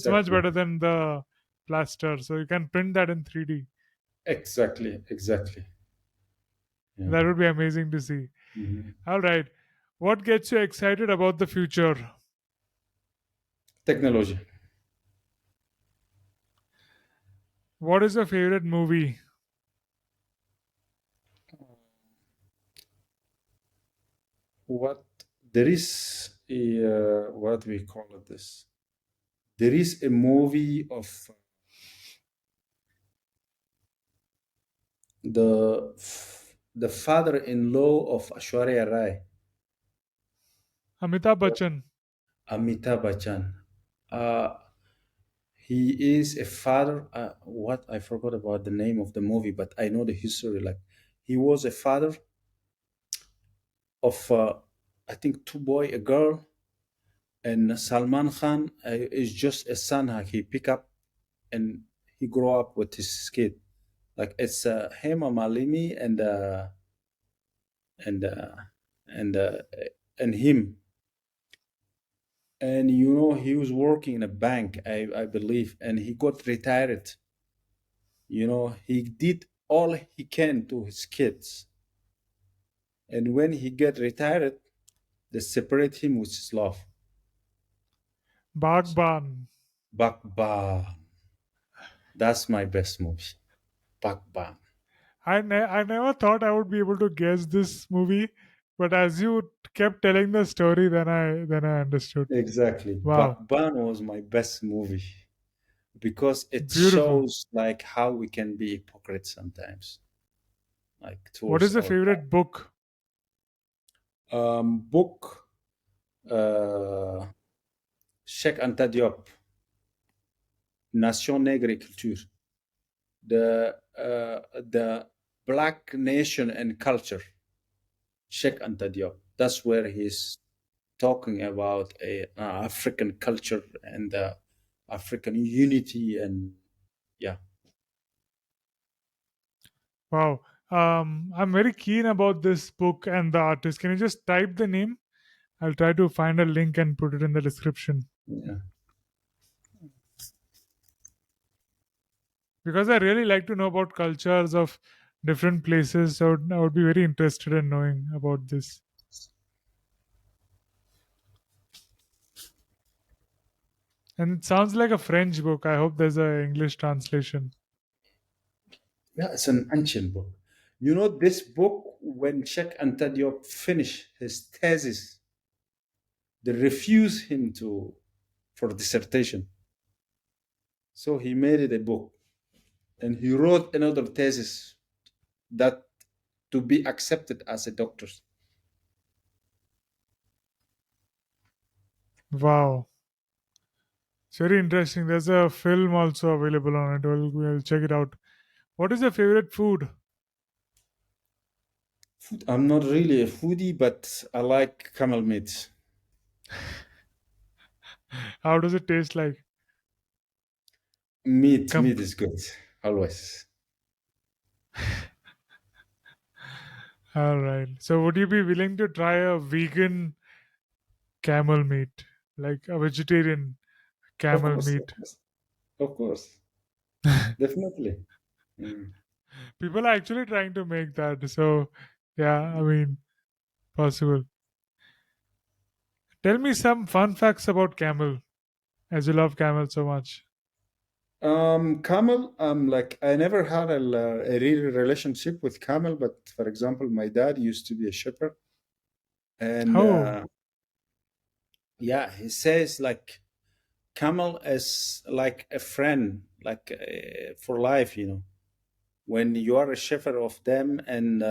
Speaker 1: much
Speaker 6: Exactly.
Speaker 1: better than the plaster. So you can print that in 3D.
Speaker 6: Exactly. Exactly. Yeah.
Speaker 1: That would be amazing to see.
Speaker 6: Mhm.
Speaker 1: All right. What gets you excited about the future?
Speaker 6: Technology.
Speaker 1: What is your favorite movie?
Speaker 6: What there is a what we call it this. There is a movie of the father-in-law of Ashwarya Rai,
Speaker 1: Amitabh Bachchan.
Speaker 6: Amitabh Bachchan. Uh, he is a father. What I forgot about the name of the movie, but I know the history. Like he was a father of I think two boy, a girl, and Salman Khan is just a son. He pick up and he grow up with his kid. Like it's Hema Malini and uh, and uh, and him. And he was working in a bank, I believe, and he got retired. He did all he can to his kids, and when he get retired, they separate him with his love.
Speaker 1: Bagban.
Speaker 6: Bakba, that's my best movie. Bakba.
Speaker 1: I never thought I would be able to guess this movie, but as you kept telling the story, then I understood.
Speaker 6: Exactly.
Speaker 1: Wow,
Speaker 6: Bakban was my best movie because it
Speaker 1: beautiful.
Speaker 6: shows like how we can be hypocrite sometimes, like
Speaker 1: What
Speaker 6: towards
Speaker 1: is your
Speaker 6: our
Speaker 1: favorite book?
Speaker 6: book. Cheikh Anta Diop, Nation Nègre et Culture, the Black Nation and Culture, Cheikh Anta Diop. That's where he's talking about a African culture and African unity, and yeah.
Speaker 1: Wow. I'm very keen about this book and the artist. Can you just type the name? I'll try to find a link and put it in the description.
Speaker 6: Yeah.
Speaker 1: Because I really like to know about cultures of different places. So I would be very interested in knowing about this. And it sounds like a French book. I hope there's a English translation.
Speaker 6: Yeah, it's an ancient book. You know, this book, when Sheikh Anta Diop finished his thesis, they refused him to for dissertation. So he made it a book, and he wrote another thesis that to be accepted as a doctor.
Speaker 1: Wow. It's very interesting. There's a film also available on it. We'll check it out. What is your favorite food?
Speaker 6: Food. I'm not really a foodie, but I like camel meat.
Speaker 1: How does it taste like?
Speaker 6: Meat
Speaker 1: Com-
Speaker 6: is good always.
Speaker 1: All right. So, would you be willing to try a vegan camel meat, like a vegetarian
Speaker 6: Of
Speaker 1: camel
Speaker 6: course, of
Speaker 1: meat?
Speaker 6: course, of course, definitely. Mm.
Speaker 1: People are actually trying to make that. So, yeah, I mean, possible. Tell me some fun facts about camel, as you love camel so much.
Speaker 6: Camel. Like I never had a real relationship with camel, but for example, my dad used to be a shepherd, and
Speaker 1: Oh,
Speaker 6: yeah, he says like camel is like a friend, like for life. You know, when you are a shepherd of them, and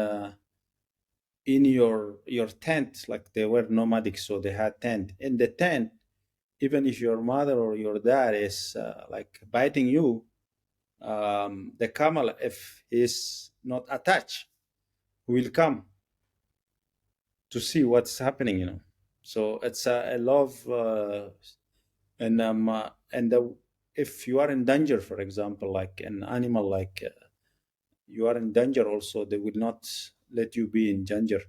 Speaker 6: in your tent, like they were nomadic, so they had tent. In the tent, even if your mother or your dad is like biting you, the camel, if he's not attached, will come to see what's happening. You know, so it's a love, and if you are in danger, for example, like an animal, like you are in danger, also they will not let you be in danger.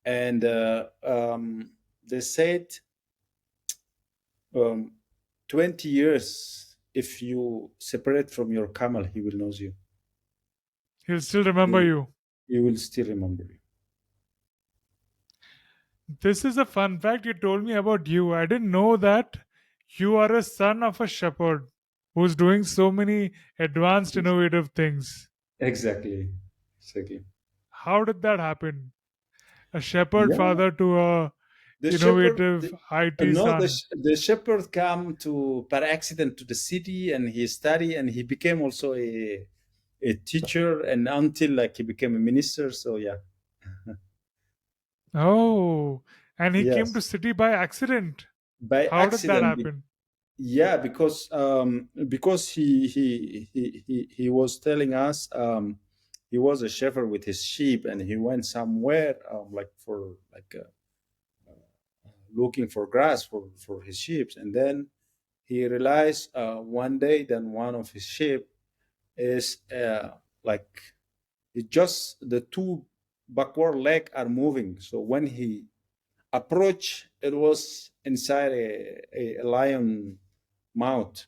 Speaker 6: And they said, um, 20 years, if you separate from your camel, he will knows you.
Speaker 1: he'll still remember
Speaker 6: He,
Speaker 1: you.
Speaker 6: he will still remember you.
Speaker 1: This is a fun fact you told me about you. I didn't know that you are a son of a shepherd who's doing so many advanced, innovative things.
Speaker 6: Exactly. Exactly.
Speaker 1: How did that happen? A shepherd
Speaker 6: Yeah.
Speaker 1: father to a
Speaker 6: The shepherd,
Speaker 1: innovative IT
Speaker 6: no,
Speaker 1: son.
Speaker 6: the shepherd came to per accident to the city, and he studied, and he became also a teacher, and until like he became a minister. So yeah,
Speaker 1: Oh, and he came to
Speaker 6: yes,
Speaker 1: city by accident.
Speaker 6: by
Speaker 1: How did that
Speaker 6: accident.
Speaker 1: happen?
Speaker 6: Yeah, because he was telling us, he was a shepherd with his sheep, and he went somewhere, like for like looking for grass for his sheep, and then he realized one day that one of his sheep is like it just the two backward leg are moving. So when he approached, it was inside a lion mouth,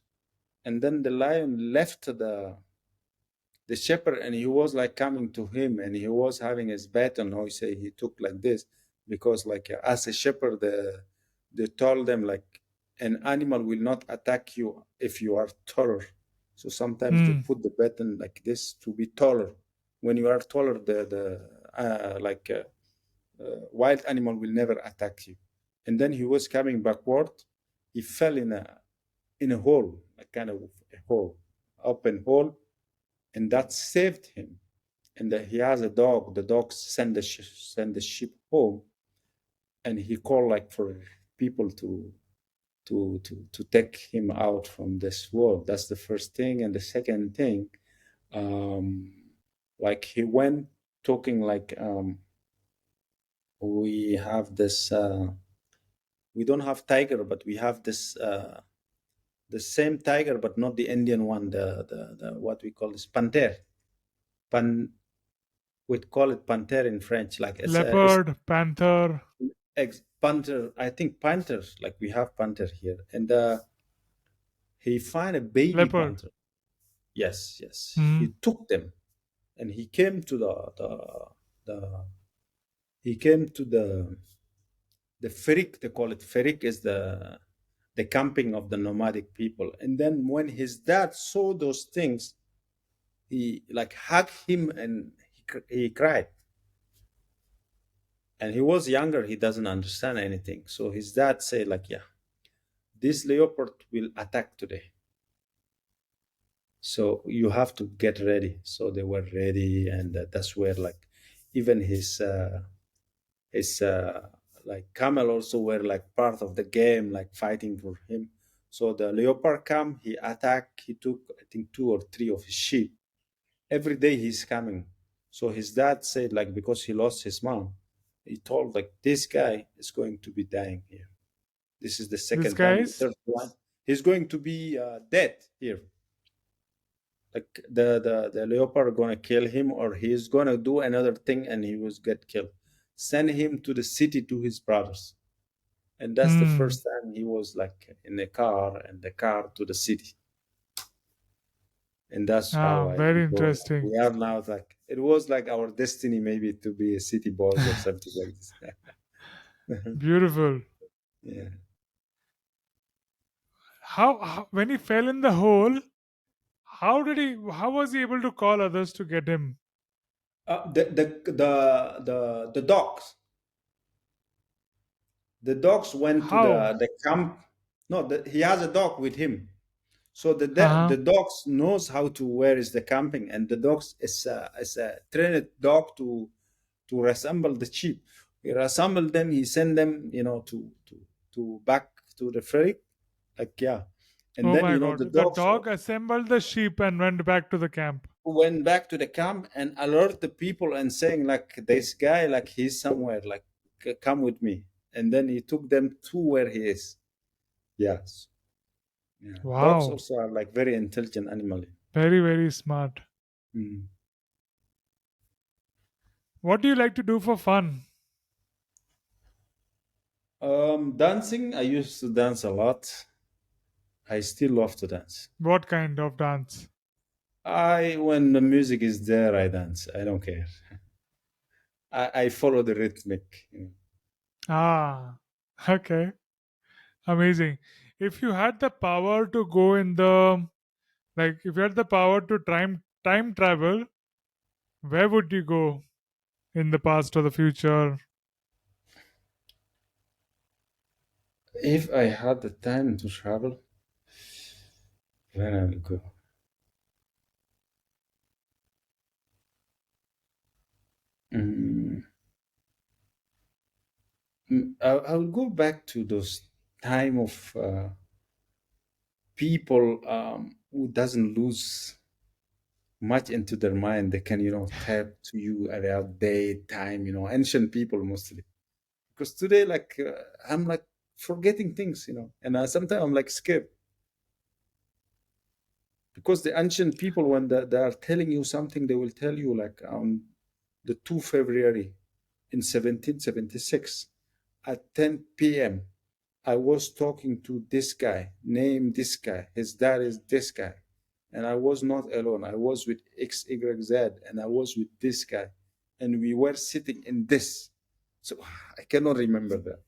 Speaker 6: and then the lion left the shepherd, and he was like coming to him, and he was having his battle. How he say he took like this, because like as a shepherd, they told them like an animal will not attack you if you are taller. So sometimes they
Speaker 1: Hmm.
Speaker 6: put the button like this to be taller. When you are taller, wild animal will never attack you. And then he was coming backward. He fell in a hole, a kind of a hole, open hole, and that saved him. And he has a dog. The dog send the sheep home, and he called like for people to take him out from this world. That's the first thing. And the second thing, um, like he went talking like, we have this. We don't have tiger, but we have this. The same tiger, but not the Indian one. The what we call this panther. Pan we call it panther in French. Like it's
Speaker 1: Leopard, panther,
Speaker 6: panther. I think panthers. Like we have panther here, and he find a baby
Speaker 1: leopard.
Speaker 6: panther. Yes, yes.
Speaker 1: Hmm.
Speaker 6: He took them, and he came to the he came to the ferik. They call it ferik, is the camping of the nomadic people. And then when his dad saw those things, he like hugged him and he cried. And he was younger, he doesn't understand anything. So his dad said, like, yeah, this leopard will attack today. So you have to get ready. So they were ready, and that's where like even his like camel also were like part of the game, like fighting for him. So the leopard came, he attacked, he took I think 2 or 3 of his sheep. Every day he's coming. So his dad said, like, because he lost his mom, he told like, this guy is going to be dying here. This is the
Speaker 1: This
Speaker 6: second time, the
Speaker 1: guy's
Speaker 6: third one. He's going to be dead here. Like the leopard gonna kill him, or he's gonna do another thing and he was get killed. Send him to the city to his brothers. And that's the first time he was like in a car, and the car to the city. And that's how I
Speaker 1: very
Speaker 6: go.
Speaker 1: interesting.
Speaker 6: We are now like, it was like our destiny maybe to be a city boys or something like this.
Speaker 1: Beautiful.
Speaker 6: Yeah.
Speaker 1: How when he fell in the hole, how was he able to call others to get him?
Speaker 6: The dogs. The dogs went to
Speaker 1: How?
Speaker 6: the camp. No, he has a dog with him. So the
Speaker 1: Uh-huh.
Speaker 6: dogs knows how to where is the camping, and the dogs is a trained dog to resemble the sheep. He resemble them. He send them, to back to the ferry, like, yeah. And
Speaker 1: Oh
Speaker 6: then
Speaker 1: my
Speaker 6: the
Speaker 1: god. The
Speaker 6: dogs
Speaker 1: dog assembled the sheep and went back to the camp.
Speaker 6: went back to the camp and alert the people and saying like, this guy, like, he's somewhere, like, come with me. And then he took them to where he is. Yes. Yeah. Dogs
Speaker 1: Wow.
Speaker 6: also are like very intelligent animal.
Speaker 1: Very, very smart.
Speaker 6: Mm.
Speaker 1: What do you like to do for fun?
Speaker 6: Dancing. I used to dance a lot. I still love to dance.
Speaker 1: What kind of dance?
Speaker 6: When the music is there, I dance. I don't care. I follow the rhythmic.
Speaker 1: Ah, okay. Amazing. If you had the power to go in the if you had the power to time travel, where would you go? In the past or the future?
Speaker 6: If I had the time to travel, where I will go? Mm, I will go back to those time of people who doesn't lose much into their mind. They can, tap to you around day, time, ancient people mostly. Because today, like, I'm like forgetting things, and sometimes I'm like scared. Because the ancient people, when they are telling you something, they will tell you like on the 2 February in 1776 at 10 p.m. I was talking to this guy, name this guy, his dad is this guy. And I was not alone. I was with XYZ, and I was with this guy. And we were sitting in this. So I cannot remember that.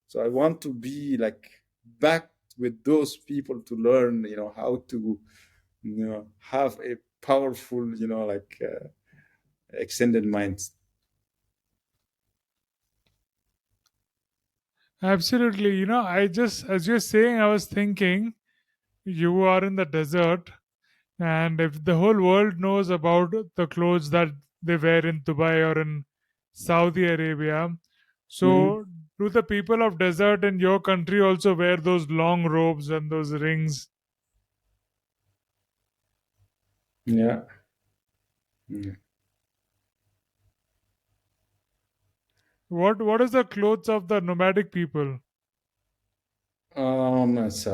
Speaker 6: So I want to be like back with those people to learn, how to, have a powerful, extended mind.
Speaker 1: Absolutely. As you're saying, I was thinking you are in the desert, and if the whole world knows about the clothes that they wear in Dubai or in Saudi Arabia,
Speaker 6: Mm-hmm.
Speaker 1: so do the people of desert in your country also wear those long robes and those rings?
Speaker 6: Yeah. Yeah.
Speaker 1: What is the clothes of the nomadic people?
Speaker 6: It's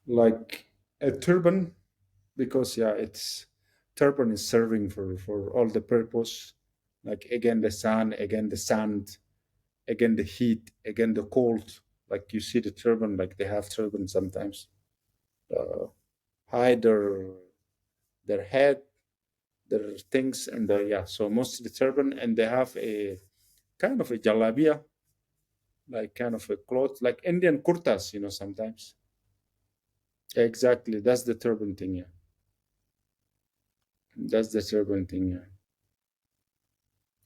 Speaker 6: like a turban, because yeah, it's turban is serving for all the purpose. Like, again the sun, again the sand, again the heat, again the cold. Like, you see the turban, like they have turban sometimes hide their head,
Speaker 3: their things, and so mostly turban, and they have a kind of a jalabia, like kind of a cloth, like Indian kurtas, sometimes. Exactly, that's the turban thing, yeah. That's the turban thing, yeah.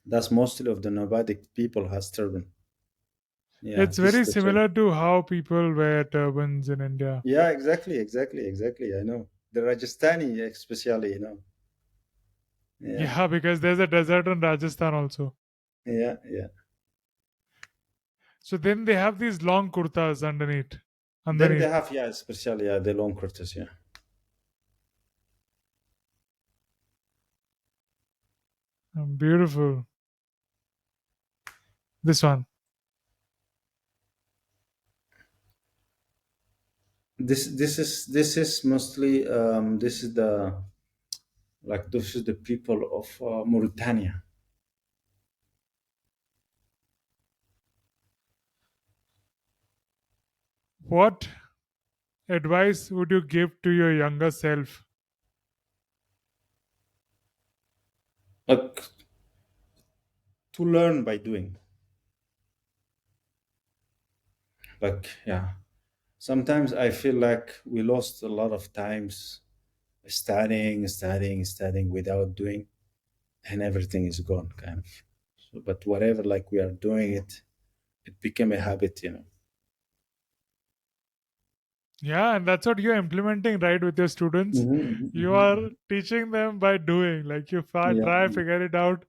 Speaker 6: That's mostly of the nomadic people has turban. Yeah,
Speaker 1: It's
Speaker 6: this is
Speaker 1: very
Speaker 6: the turban.
Speaker 1: similar to how people wear turbans in India.
Speaker 6: Yeah, exactly. I know the Rajasthani, especially. Yeah,
Speaker 1: Yeah, because there's a desert in Rajasthan also.
Speaker 6: yeah.
Speaker 1: So then they have these long kurtas underneath.
Speaker 6: Then they
Speaker 1: Underneath.
Speaker 6: have, yeah, especially, yeah, the long curtains. Yeah.
Speaker 1: Beautiful. This one.
Speaker 6: This is mostly this is the people of Mauritania.
Speaker 1: What advice would you give to your younger self?
Speaker 6: Like to learn by doing. Like, yeah, sometimes I feel like we lost a lot of times studying without doing, and everything is gone, kind of. So, but whatever, like we are doing it, it became a habit.
Speaker 1: Yeah, and that's what you're implementing, right, with your students. You are
Speaker 6: Mhm.
Speaker 1: teaching them by doing. Like you
Speaker 6: Yeah,
Speaker 1: try, figure it out.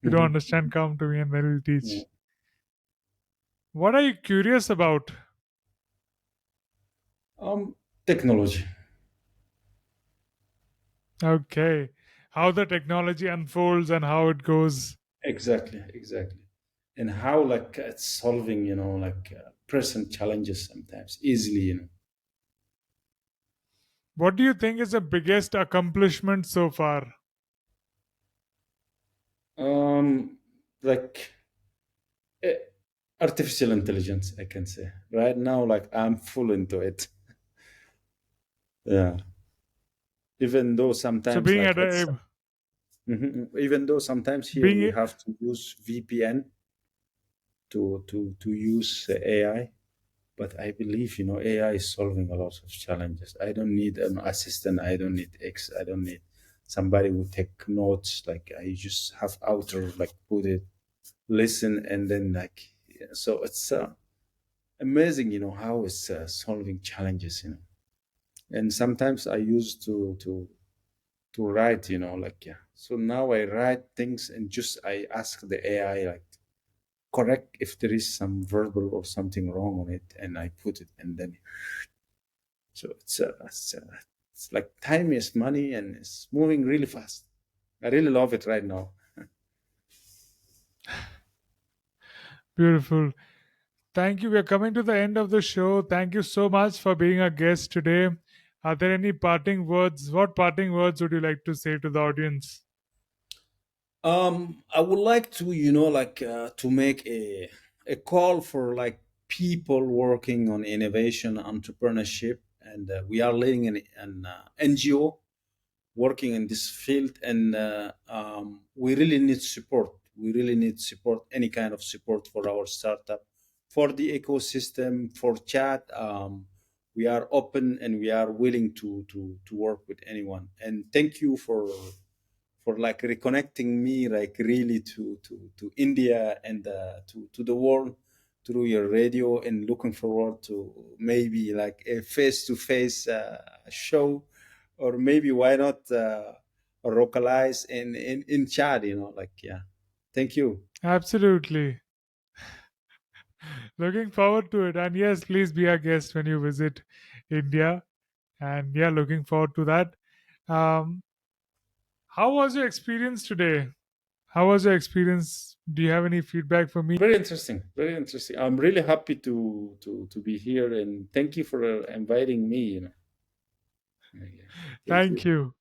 Speaker 1: You don't
Speaker 6: mhm.
Speaker 1: understand, come to me and then we'll
Speaker 6: Yeah.
Speaker 1: teach. What are you curious about?
Speaker 6: Technology.
Speaker 1: Okay. How the technology unfolds and how it goes.
Speaker 6: Exactly. And how like it's solving, like present challenges sometimes easily.
Speaker 1: What do you think is the biggest accomplishment so far?
Speaker 6: Like eh, artificial intelligence, I can say. Right now, like I'm full into it. Yeah. Even though
Speaker 1: So
Speaker 6: sometimes
Speaker 1: being
Speaker 6: like
Speaker 1: at
Speaker 6: it's
Speaker 1: a
Speaker 6: even though sometimes here we
Speaker 1: being
Speaker 6: have to use VPN to use AI. But I believe, AI is solving a lot of challenges. I don't need an assistant. I don't need X. I don't need somebody who take notes. Like I just have outer, like put it, listen, and then like, yeah. So it's amazing, how it's solving challenges. And sometimes I used to write, like, yeah. So now I write things and just I ask the AI like correct if there is some verbal or something wrong on it, and I put it, and then so it's like time is money, and it's moving really fast. I really love it right now.
Speaker 1: beautiful. Thank you. We're coming to the end of the show. Thank you so much for being a guest today. Are there any parting words? What parting words would you like to say to the audience?
Speaker 6: I would like to, like to make a call for like people working on innovation, entrepreneurship, and we are leading an NGO working in this field, and we really need support. We really need support, any kind of support for our startup, for the ecosystem, for chat. We are open and we are willing to work with anyone. And thank you for like reconnecting me, like really to India and to the world through your radio, and looking forward to maybe like a face-to-face show, or maybe why not localize in Chad, like, yeah. Thank you.
Speaker 1: Absolutely. Looking forward to it. And yes, please be a guest when you visit India. And yeah, looking forward to that. Um, how was your experience today? How was your experience? Do you have any feedback for me?
Speaker 3: Very interesting. Very interesting. I'm really happy to be here, and thank you for inviting me. Yeah. Thank
Speaker 1: Thank
Speaker 3: you.
Speaker 1: you.